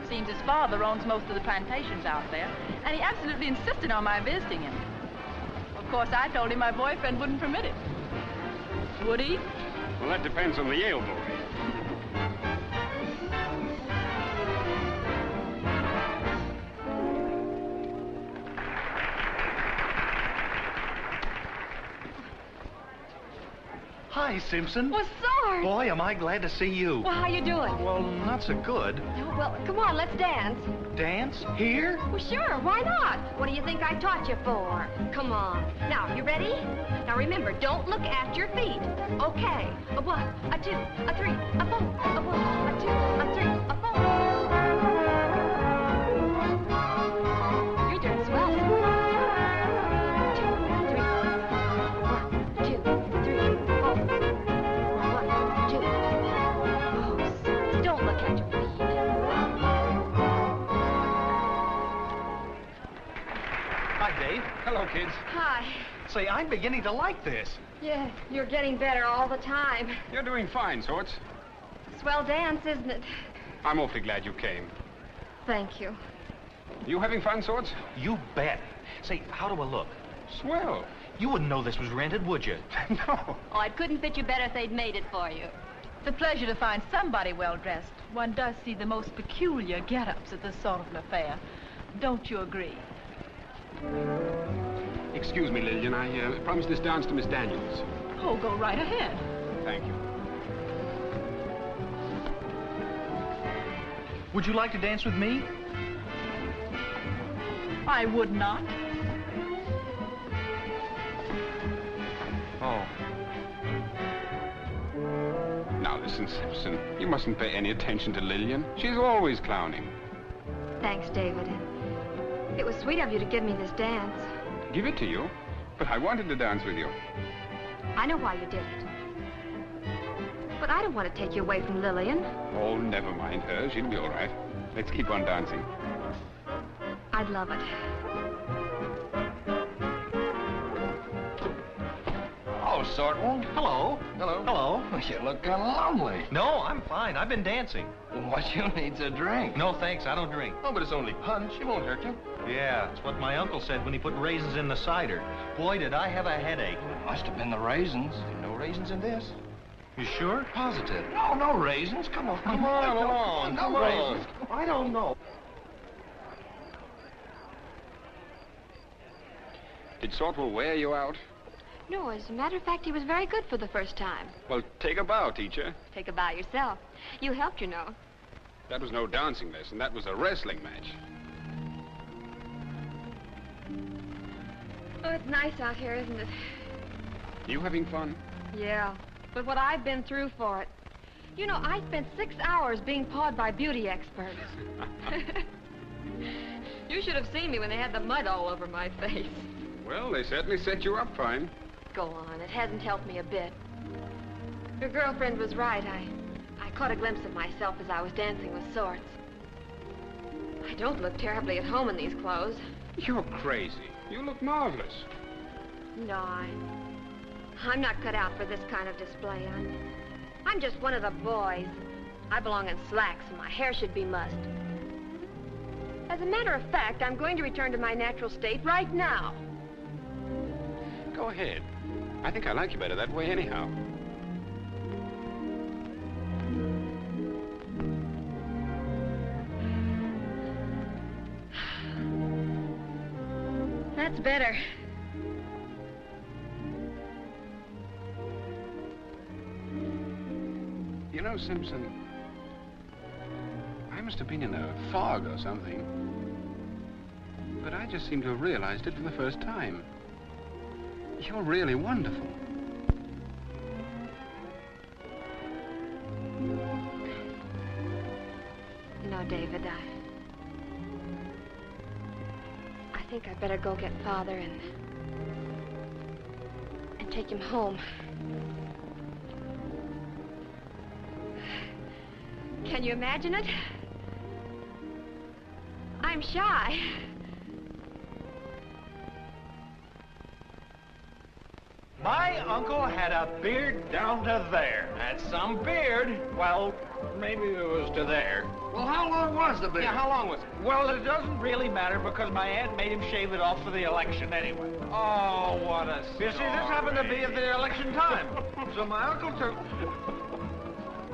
Seems his father owns most of the plantations out there, and he absolutely insisted on my visiting him. Of course, I told him my boyfriend wouldn't permit it. Would he? Well, that depends on the Yale boy. Hi, Simpson. Well, Sort! Boy, am I glad to see you. Well, how you doing? Well, not so good. Oh, well, come on, let's dance. Dance? Here? Well, sure, why not? What do you think I taught you for? Come on. Now, you ready? Now, remember, don't look at your feet. Okay. A 1, a 2, a 3, a 4, a 1, a 2, a 3, a 4. You're doing swell, Sort. 1, 2, 3, 1, 2, 3, 4. 1, 2. Oh, Sort, don't look at your feet. Hi, Dave. Hello, kids. Hi. Say, I'm beginning to like this. Yeah, you're getting better all the time. You're doing fine, Sorts. Swell dance, isn't it? I'm awfully glad you came. Thank you. You having fun, Sorts? You bet. Say, how do I look? Swell. You wouldn't know this was rented, would you? No. Oh, it couldn't fit you better if they'd made it for you. It's a pleasure to find somebody well-dressed. One does see the most peculiar get-ups at this sort of an affair. Don't you agree? Excuse me, Lillian. I promised this dance to Miss Daniels. Oh, go right ahead. Thank you. Would you like to dance with me? I would not. Oh. Now, listen, Simpson. You mustn't pay any attention to Lillian. She's always clowning. Thanks, David. It was sweet of you to give me this dance. Give it to you? But I wanted to dance with you. I know why you did it. But I don't want to take you away from Lillian. Oh, never mind her. She'll be all right. Let's keep on dancing. I'd love it. Oh, Sortwell. Hello. Hello. Hello. You look kind of lonely. No, I'm fine. I've been dancing. What you need's a drink. No, thanks. I don't drink. Oh, but it's only punch. It won't hurt you. Yeah, it's what my uncle said when he put raisins in the cider. Boy, did I have a headache. Must have been the raisins. No raisins in this. You sure? Positive. No, no raisins. Come on. Come on along. No raisins. I don't know. Did Sortwell wear you out? No, as a matter of fact, he was very good for the first time. Well, take a bow, teacher. Take a bow yourself. You helped, you know. That was no dancing lesson. That was a wrestling match. Oh, it's nice out here, isn't it? You having fun? Yeah, but what I've been through for it. You know, I spent 6 hours being pawed by beauty experts. You should have seen me when they had the mud all over my face. Well, they certainly set you up fine. Go on, it hasn't helped me a bit. Your girlfriend was right. I caught a glimpse of myself as I was dancing with Sorts. I don't look terribly at home in these clothes. You're crazy. You look marvelous. No, I'm not cut out for this kind of display. I'm just one of the boys. I belong in slacks, and my hair should be mussed. As a matter of fact, I'm going to return to my natural state right now. Go ahead. I think I like you better that way anyhow. That's better. You know, Simpson, I must have been in a fog or something. But I just seem to have realized it for the first time. You're really wonderful. You know, David, I think I better go get Father and take him home. Can you imagine it? I'm shy. My uncle had a beard down to there. Had some beard. Well, maybe it was to there. Well, how long was the beard? Yeah, how long was it? Well, it doesn't really matter because my aunt made him shave it off for the election anyway. Oh, what a You see, this happened to be at the election time. So my uncle took...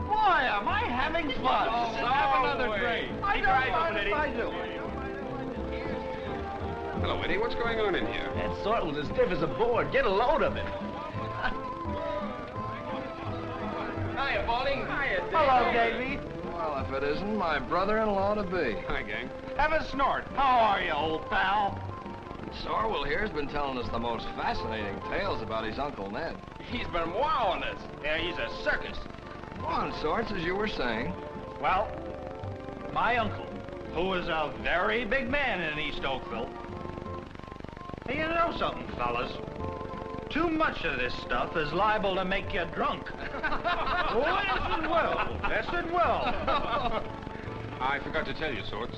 Boy, am I having fun. Have another drink. I don't mind if I do. Hello, Eddie. What's going on in here? That sort was as stiff as a board. Get a load of it. Hiya, Pauling. Hiya, Davey. Hello, Davey. Well, if it isn't my brother-in-law to be. Hi, gang. Have a snort. How are you, old pal? Sorwell here's been telling us the most fascinating tales about his Uncle Ned. He's been wowing us. Yeah, he's a circus. Go on, Sorts, as you were saying. Well, my uncle, who was a very big man in East Oakville. Hey, you know something, fellas? Too much of this stuff is liable to make you drunk. Oh, yes, it will. Yes, it will. I forgot to tell you, Sorts.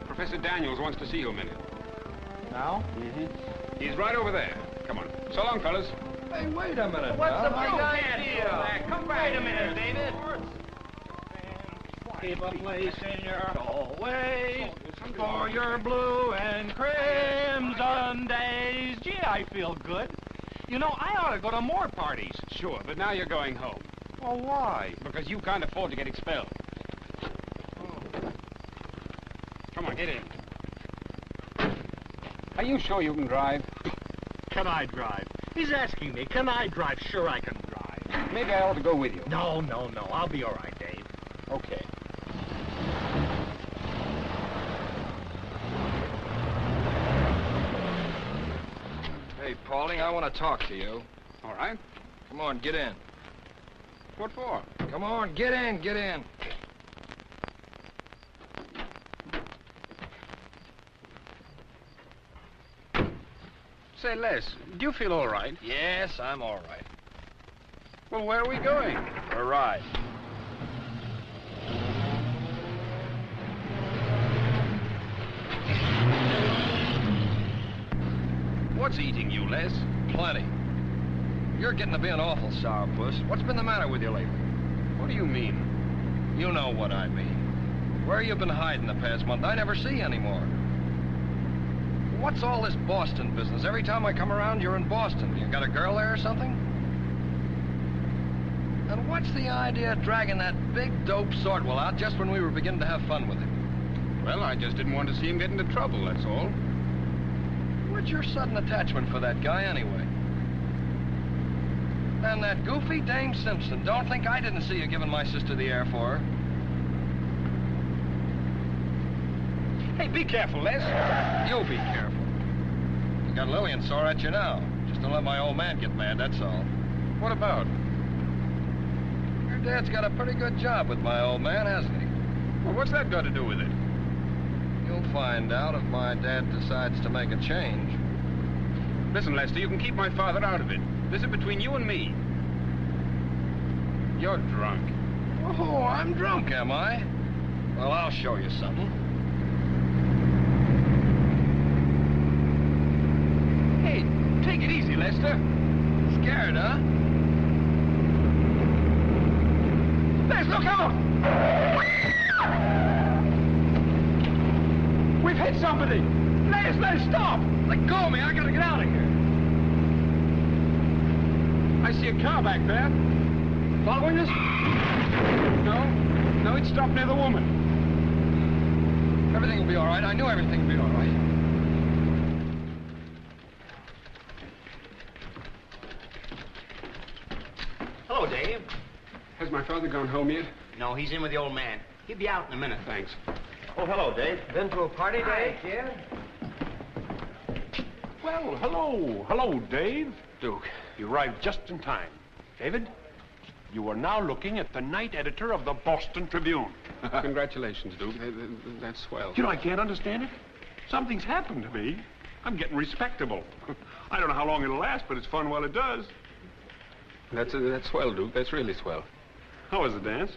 Professor Daniels wants to see you a minute. Now? Mm-hmm. He's right over there. Come on. So long, fellas. Hey, wait a minute. What's the now. big idea? Come back. Wait a minute, David. Keep a place in your hallway for your blue and crimson days. Gee, I feel good. You know, I ought to go to more parties. Sure, but now you're going home. Well, why? Because you can't afford to get expelled. Come on, get in. Are you sure you can drive? Can I drive? He's asking me, can I drive? Sure I can drive. Maybe I ought to go with you. No. I'll be all right, Dave. Okay. Hey, Pauling, I want to talk to you. All right. Come on, get in. What for? Come on, get in, get in. Say, Les, do you feel all right? Yes, I'm all right. Well, where are we going? A ride. What's eating you, Les? Plenty. You're getting to be an awful sourpuss. What's been the matter with you lately? What do you mean? You know what I mean. Where you been hiding the past month? I never see you anymore. What's all this Boston business? Every time I come around, you're in Boston. You got a girl there or something? And what's the idea of dragging that big dope Sortwell out just when we were beginning to have fun with him? Well, I just didn't want to see him get into trouble, that's all. What's your sudden attachment for that guy, anyway? And that goofy Dame Simpson. Don't think I didn't see you giving my sister the air for her. Hey, be careful, Les. You be careful. You got Lillian sore at you now. Just don't let my old man get mad, that's all. What about? Your dad's got a pretty good job with my old man, hasn't he? Well, what's that got to do with it? You'll find out if my dad decides to make a change. Listen, Lester, you can keep my father out of it. This is between you and me. You're drunk. Oh, I'm drunk, am I? Well, I'll show you something. Hey, take it easy, Lester. Scared, huh? Les, look out! We've hit somebody! Les, stop! Let go of me, I gotta get out of here. I see a car back there. Following us? No, it stopped near the woman. Everything will be all right. I knew everything would be all right. Hello, Dave. Has my father gone home yet? No, he's in with the old man. He'll be out in a minute. Thanks. Oh, hello, Dave. Been to a party, Dave? kid. Well, hello. Hello, Dave. Duke. You arrived just in time. David, you are now looking at the night editor of the Boston Tribune. Congratulations, Duke. That's swell. You know, I can't understand it. Something's happened to me. I'm getting respectable. I don't know how long it'll last, but it's fun while it does. That's swell, Duke. That's really swell. How was the dance?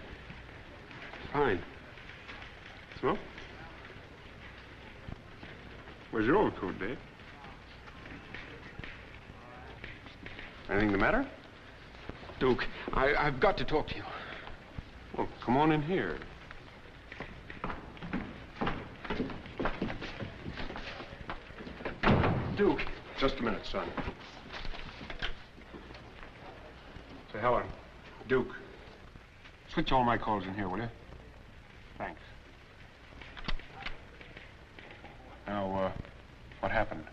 Fine. Smoke? Where's your overcoat, Dave? Anything the matter? Duke, I've got to talk to you. Well, come on in here. Duke. Just a minute, son. Say, Helen. Duke. Switch all my calls in here, will you? Thanks. Now, what happened?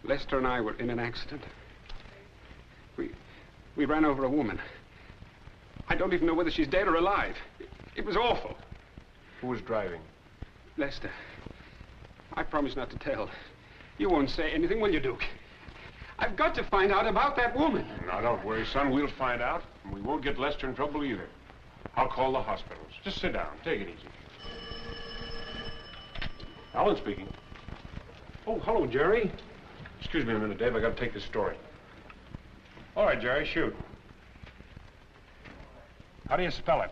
Lester and I were in an accident. We ran over a woman. I don't even know whether she's dead or alive. It was awful. Who was driving? Lester. I promise not to tell. You won't say anything, will you, Duke? I've got to find out about that woman. Now, don't worry, son. We'll find out, and we won't get Lester in trouble either. I'll call the hospitals. Just sit down. Take it easy. Alan speaking. Oh, hello, Jerry. Excuse me a minute, Dave. I got to take this story. All right, Jerry, shoot. How do you spell it?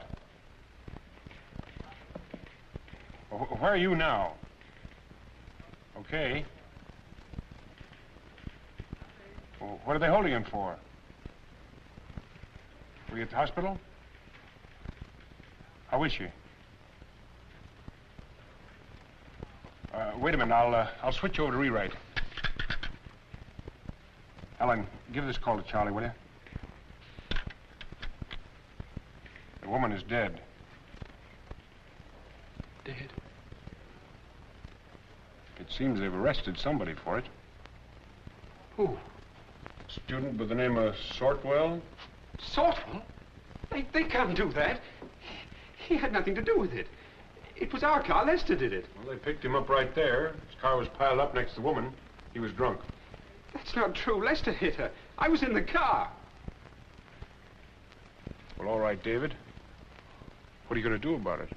Where are you now? Okay. What are they holding him for? Were you at the hospital? How is she? Wait a minute. I'll switch over to rewrite. Ellen, give this call to Charlie, will you? The woman is dead. Dead? It seems they've arrested somebody for it. Who? Student by the name of Sortwell? Sortwell? They can't do that. He had nothing to do with it. It was our car. Lester did it. Well, they picked him up right there. His car was piled up next to the woman. He was drunk. That's not true. Lester hit her. I was in the car. Well, all right, David. What are you going to do about it?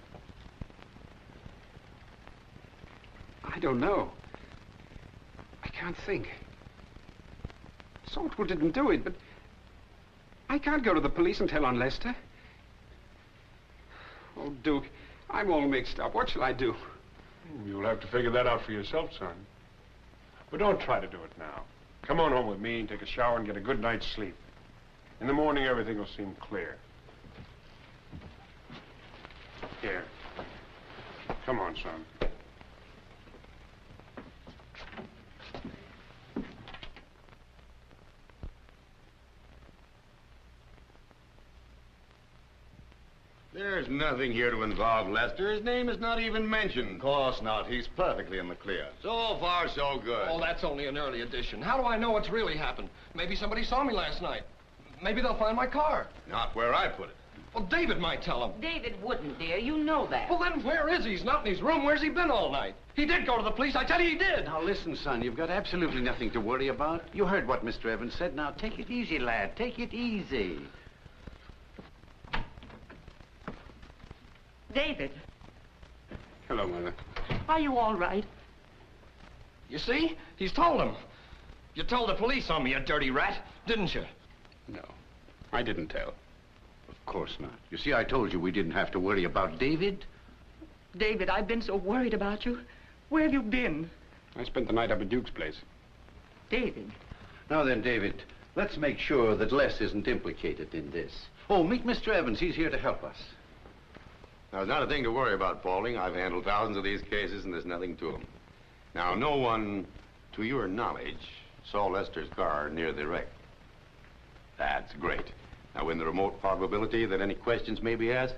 I don't know. I can't think. Saltwell didn't do it, but I can't go to the police and tell on Lester. Oh, Duke, I'm all mixed up. What shall I do? You'll have to figure that out for yourself, son. But don't try to do it now. Come on home with me and take a shower and get a good night's sleep. In the morning, everything will seem clear. Here. Come on, son. There's nothing here to involve Lester. His name is not even mentioned. Of course not. He's perfectly in the clear. So far, so good. Oh, that's only an early edition. How do I know what's really happened? Maybe somebody saw me last night. Maybe they'll find my car. Not where I put it. Well, David might tell them. David wouldn't, dear. You know that. Well, then where is he? He's not in his room. Where's he been all night? He did go to the police. I tell you he did. Now, listen, son. You've got absolutely nothing to worry about. You heard what Mr. Evans said. Now, take it easy, lad. Take it easy. David, Hello, Mother. are you all right? You see? He's told him. You told the police on me, you dirty rat, didn't you? No, I didn't tell. Of course not. You see, I told you we didn't have to worry about David. David, I've been so worried about you. Where have you been? I spent the night up at Duke's place. David. Now then, David, let's make sure that Les isn't implicated in this. Oh, meet Mr. Evans. He's here to help us. Now, there's not a thing to worry about, Paulding. I've handled thousands of these cases, and there's nothing to them. Now, no one, to your knowledge, saw Lester's car near the wreck. That's great. Now, in the remote probability that any questions may be asked,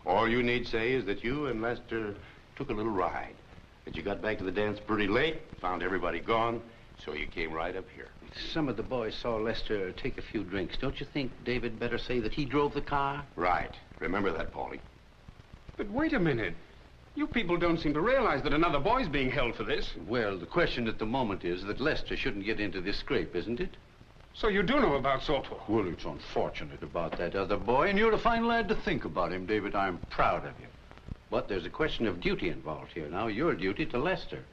all you need say is that you and Lester took a little ride, that you got back to the dance pretty late, found everybody gone, so you came right up here. Some of the boys saw Lester take a few drinks. Don't you think David better say that he drove the car? Right. Remember that, Paulding. But wait a minute. You people don't seem to realize that another boy's being held for this. Well, the question at the moment is that Lester shouldn't get into this scrape, isn't it? So you do know about Saltwell? Well, it's unfortunate about that other boy, and you're a fine lad to think about him, David. I'm proud of you. But there's a question of duty involved here. Now, your duty to Lester.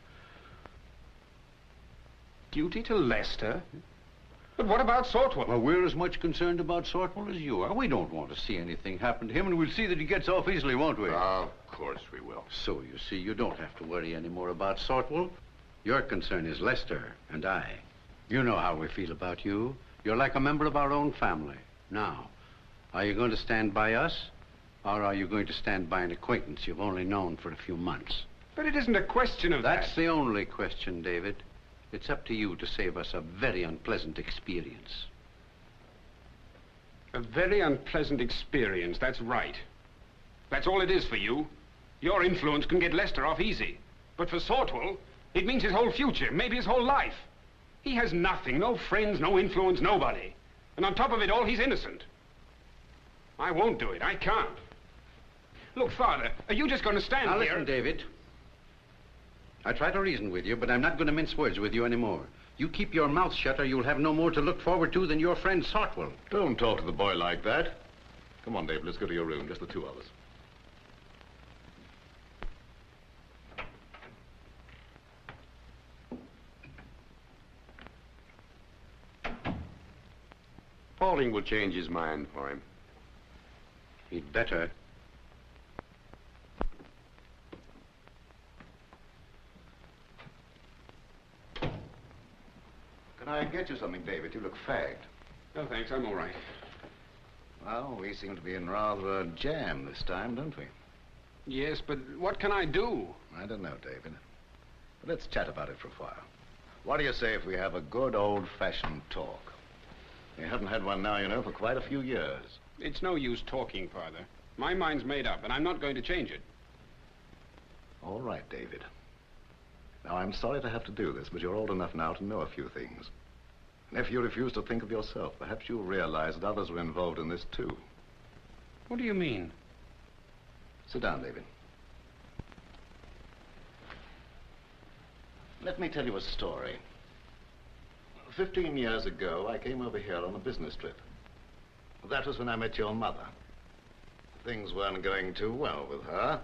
Duty to Lester? But what about Saltwell? Well, we're as much concerned about Saltwell as you are. We don't want to see anything happen to him, and we'll see that he gets off easily, won't we? Of course we will. So, you see, you don't have to worry anymore about Saltwell. Your concern is Lester and I. You know how we feel about you. You're like a member of our own family. Now, are you going to stand by us, or are you going to stand by an acquaintance you've only known for a few months? But it isn't a question of that. That's the only question, David. It's up to you to save us a very unpleasant experience. A very unpleasant experience, that's right. That's all it is for you. Your influence can get Lester off easy. But for Saltwell, it means his whole future, maybe his whole life. He has nothing, no friends, no influence, nobody. And on top of it all, he's innocent. I won't do it, I can't. Look, Father, are you just going to stand now here? Listen, David. I try to reason with you, but I'm not going to mince words with you anymore. You keep your mouth shut or you'll have no more to look forward to than your friend Saltwell. Don't talk to the boy like that. Come on, David, let's go to your room, just the two of us. Paulding will change his mind for him. He'd better. Can I get you something, David? You look fagged. No, thanks, I'm all right. Well, we seem to be in rather a jam this time, don't we? Yes, but what can I do? I don't know, David. But let's chat about it for a while. What do you say if we have a good old-fashioned talk? We haven't had one now, you know, for quite a few years. It's no use talking, Father. My mind's made up, and I'm not going to change it. All right, David. Now, I'm sorry to have to do this, but you're old enough now to know a few things. And if you refuse to think of yourself, perhaps you'll realize that others are involved in this, too. What do you mean? Sit down, David. Let me tell you a story. 15 years ago, I came over here on a business trip. That was when I met your mother. Things weren't going too well with her.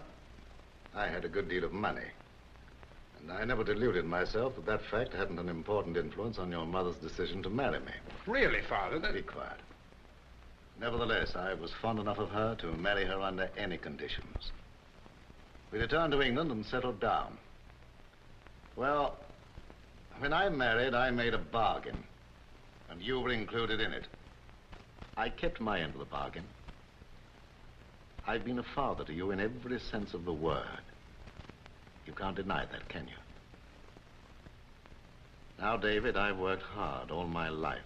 I had a good deal of money. And I never deluded myself that that fact hadn't an important influence on your mother's decision to marry me. Really, Father? Be quiet. Nevertheless, I was fond enough of her to marry her under any conditions. We returned to England and settled down. Well, when I married, I made a bargain. And you were included in it. I kept my end of the bargain. I've been a father to you in every sense of the word. You can't deny that, can you? Now, David, I've worked hard all my life.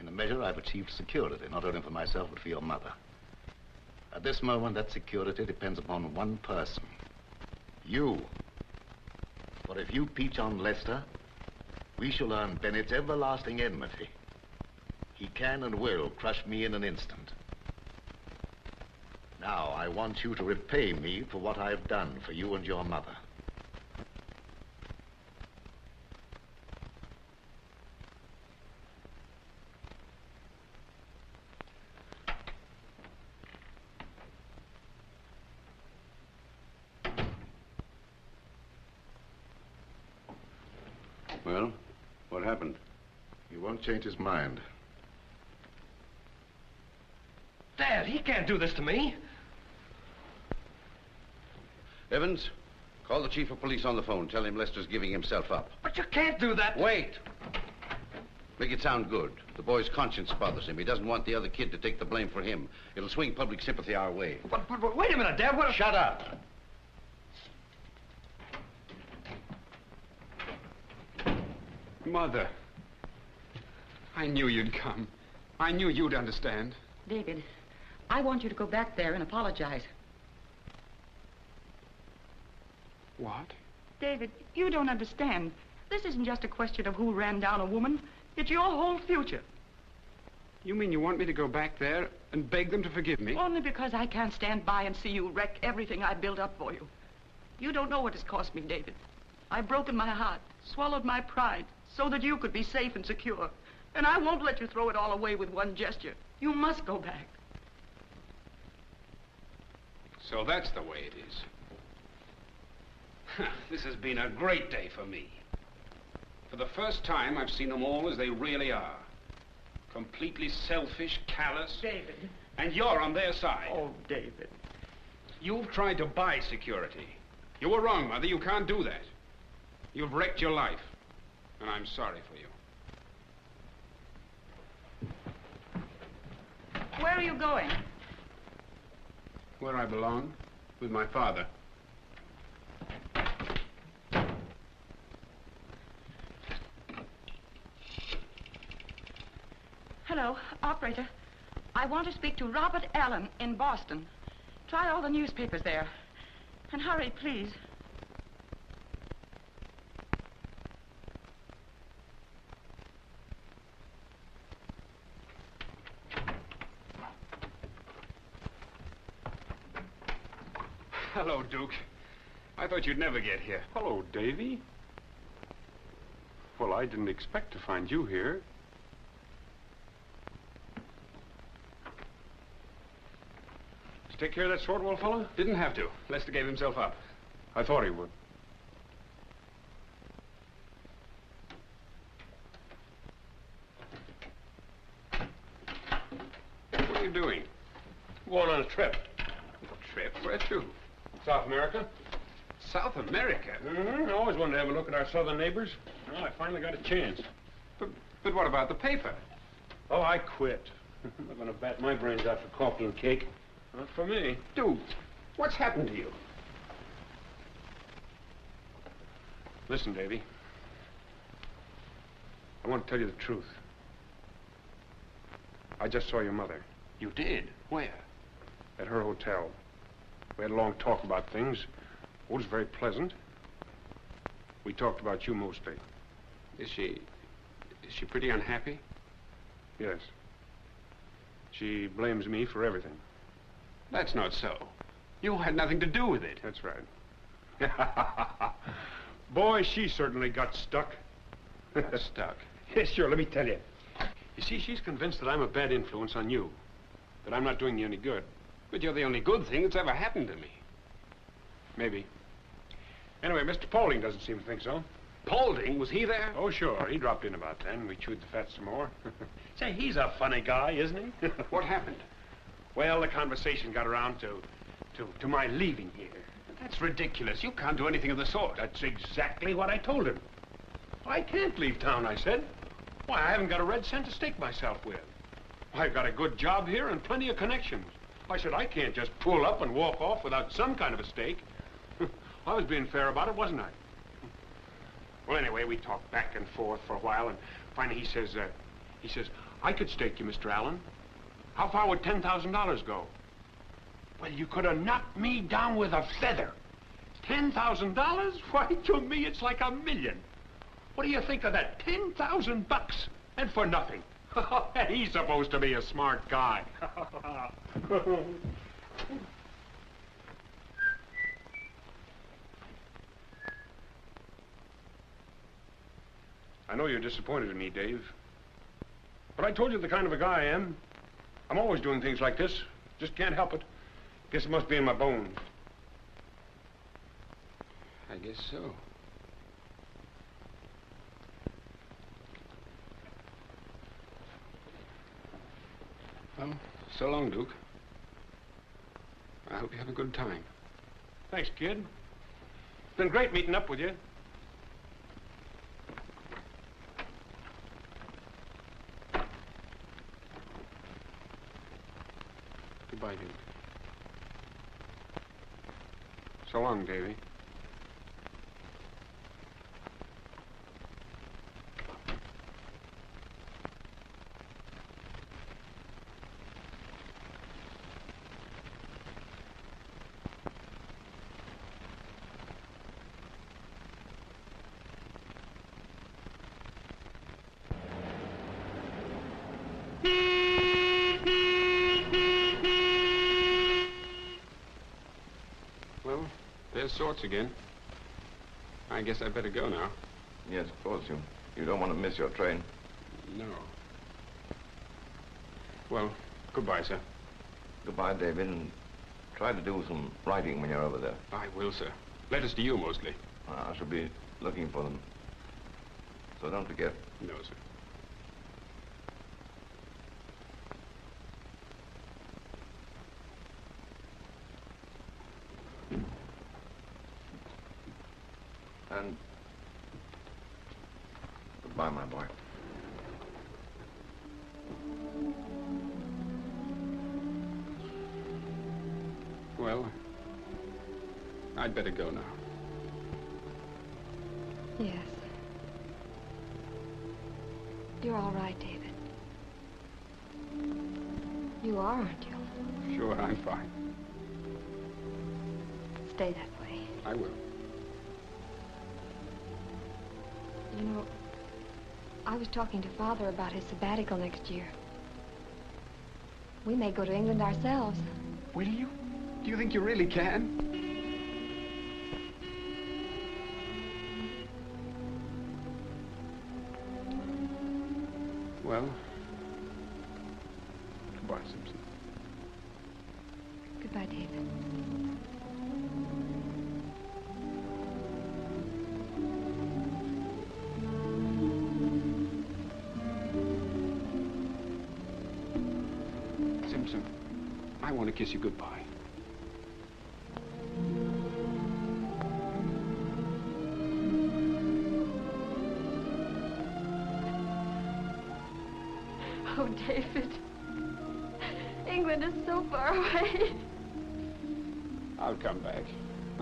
In a measure, I've achieved security, not only for myself, but for your mother. At this moment, that security depends upon one person. You. For if you peach on Lester, we shall earn Bennett's everlasting enmity. He can and will crush me in an instant. Now, I want you to repay me for what I've done for you and your mother. Well, what happened? He won't change his mind. Dad, he can't do this to me. Evans, call the chief of police on the phone. Tell him Lester's giving himself up. But you can't do that. Wait. Make it sound good. The boy's conscience bothers him. He doesn't want the other kid to take the blame for him. It'll swing public sympathy our way. But wait a minute, Dad. What? Shut up. Mother. I knew you'd come. I knew you'd understand. David, I want you to go back there and apologize. What? David, you don't understand. This isn't just a question of who ran down a woman. It's your whole future. You mean you want me to go back there and beg them to forgive me? Only because I can't stand by and see you wreck everything I built up for you. You don't know what it's cost me, David. I've broken my heart, swallowed my pride, so that you could be safe and secure. And I won't let you throw it all away with one gesture. You must go back. So that's the way it is. This has been a great day for me. For the first time, I've seen them all as they really are. Completely selfish, callous. David. And you're on their side. Oh, David. You've tried to buy security. You were wrong, Mother. You can't do that. You've wrecked your life. And I'm sorry for you. Where are you going? Where I belong, with my father. Hello, operator. I want to speak to Robert Allen in Boston. Try all the newspapers there. And hurry, please. Hello, Duke. I thought you'd never get here. Hello, Davy. Well, I didn't expect to find you here. Did you take care of that Swartwell fellow? Didn't have to. Lester gave himself up. I thought he would. What are you doing? Going on a trip. A trip? Where to? South America. South America? Mm-hmm. I always wanted to have a look at our southern neighbors. Well, I finally got a chance. But what about the paper? Oh, I quit. I'm not going to bat my brains out for coffee and cake. Not for me. Duke, what's happened to you? Listen, Davy. I want to tell you the truth. I just saw your mother. You did? Where? At her hotel. We had a long talk about things. It was very pleasant. We talked about you mostly. Is she pretty unhappy? Yes. She blames me for everything. That's not so. You had nothing to do with it. That's right. Boy, she certainly got stuck. Got stuck? Yes, sure, let me tell you. You see, she's convinced that I'm a bad influence on you. That I'm not doing you any good. But you're the only good thing that's ever happened to me. Maybe. Anyway, Mr. Paulding doesn't seem to think so. Paulding? Was he there? Oh, sure. He dropped in about then. We chewed the fat some more. Say, he's a funny guy, isn't he? What happened? Well, the conversation got around to my leaving here. That's ridiculous. You can't do anything of the sort. That's exactly what I told him. I can't leave town, I said. Why, I haven't got a red cent to stake myself with. I've got a good job here and plenty of connections. I said, I can't just pull up and walk off without some kind of a stake. I was being fair about it, wasn't I? Well, anyway, we talked back and forth for a while, and finally he says, I could stake you, Mr. Allen. How far would $10,000 go? Well, you could have knocked me down with a feather. $10,000? Why, to me, it's like $1 million. What do you think of that? 10,000 bucks, and for nothing. He's supposed to be a smart guy. I know you're disappointed in me, Dave. But I told you the kind of a guy I am. I'm always doing things like this. Just can't help it. Guess it must be in my bones. I guess so. Well, so long, Duke. I hope you have a good time. Thanks, kid. It's been great meeting up with you. Goodbye, Duke. So long, Davy. Well, there's Sorts again. I guess I'd better go now. Yes, of course. You don't want to miss your train. No. Well, goodbye, sir. Goodbye, David, and try to do some writing when you're over there. I will, sir. Letters to you, mostly. I shall be looking for them. So don't forget. No, sir. And goodbye, my boy. Well, I'd better go now. Yes. You're all right, David. You are, aren't you? Sure, I'm fine. Stay that way. I will. You know, I was talking to Father about his sabbatical next year. We may go to England ourselves. Will you? Do you think you really can? Well, goodbye, Simpson. Goodbye, David. Simpson, I want to kiss you goodbye. Oh, David. England is so far away. I'll come back.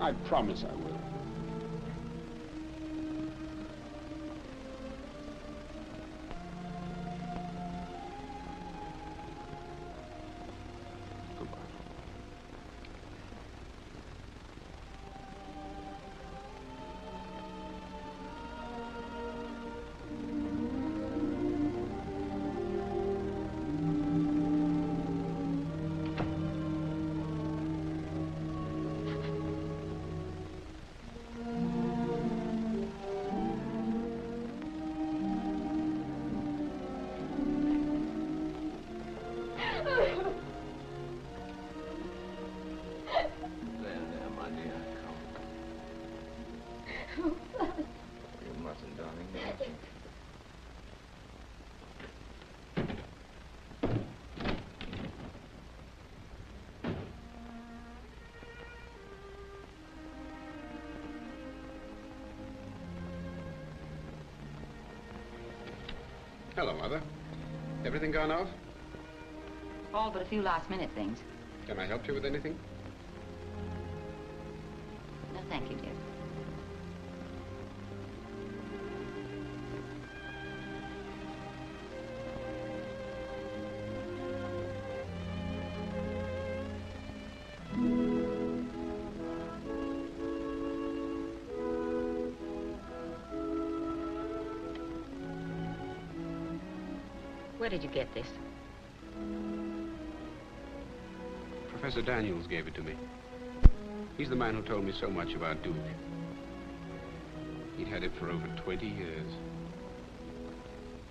I promise I will. Hello, Mother. Everything gone off? All but a few last-minute things. Can I help you with anything? No, thank you, dear. Where did you get this? Professor Daniels gave it to me. He's the man who told me so much about Duke. He'd had it for over 20 years.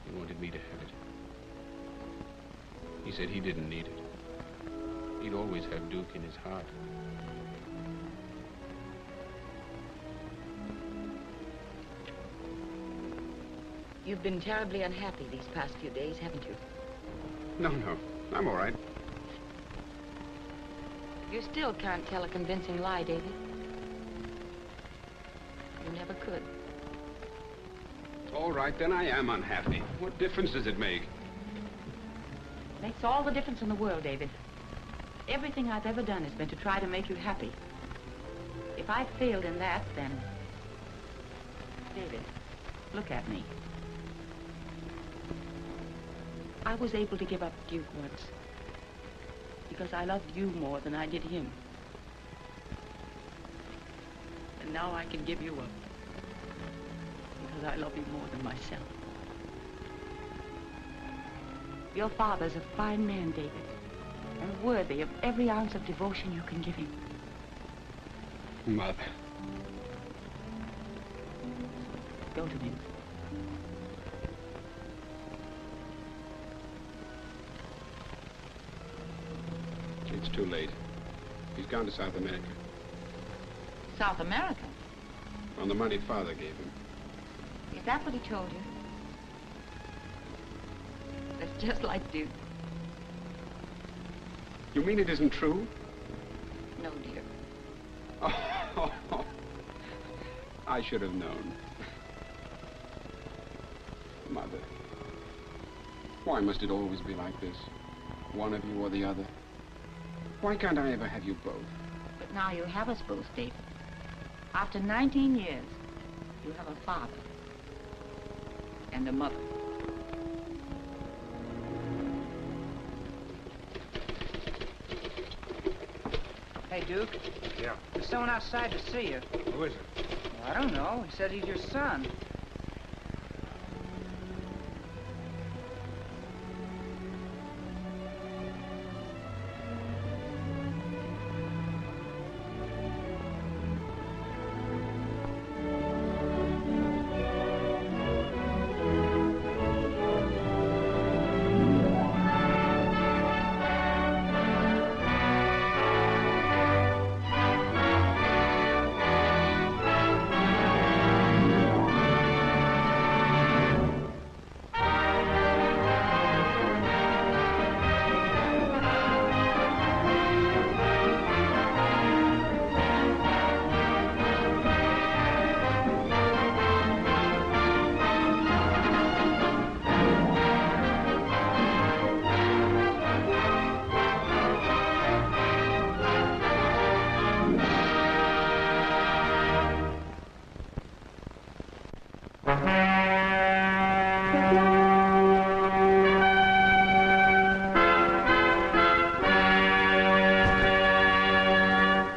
He wanted me to have it. He said he didn't need it. He'd always have Duke in his heart. You've been terribly unhappy these past few days, haven't you? No, I'm all right. You still can't tell a convincing lie, David. You never could. All right, then I am unhappy. What difference does it make? Makes all the difference in the world, David. Everything I've ever done has been to try to make you happy. If I failed in that, then... David, look at me. I was able to give up Duke once because I loved you more than I did him. And now I can give you up because I love you more than myself. Your father's a fine man, David, and worthy of every ounce of devotion you can give him. Mother. Go to him. It's too late. He's gone to South America. South America? On the money Father gave him. Is that what he told you? That's just like Duke. You mean it isn't true? No, dear. I should have known. Mother, why must it always be like this? One of you or the other? Why can't I ever have you both? But now you have us both, David. After 19 years, you have a father and a mother. Hey, Duke. Yeah. There's someone outside to see you. Who is it? Well, I don't know. He said he's your son.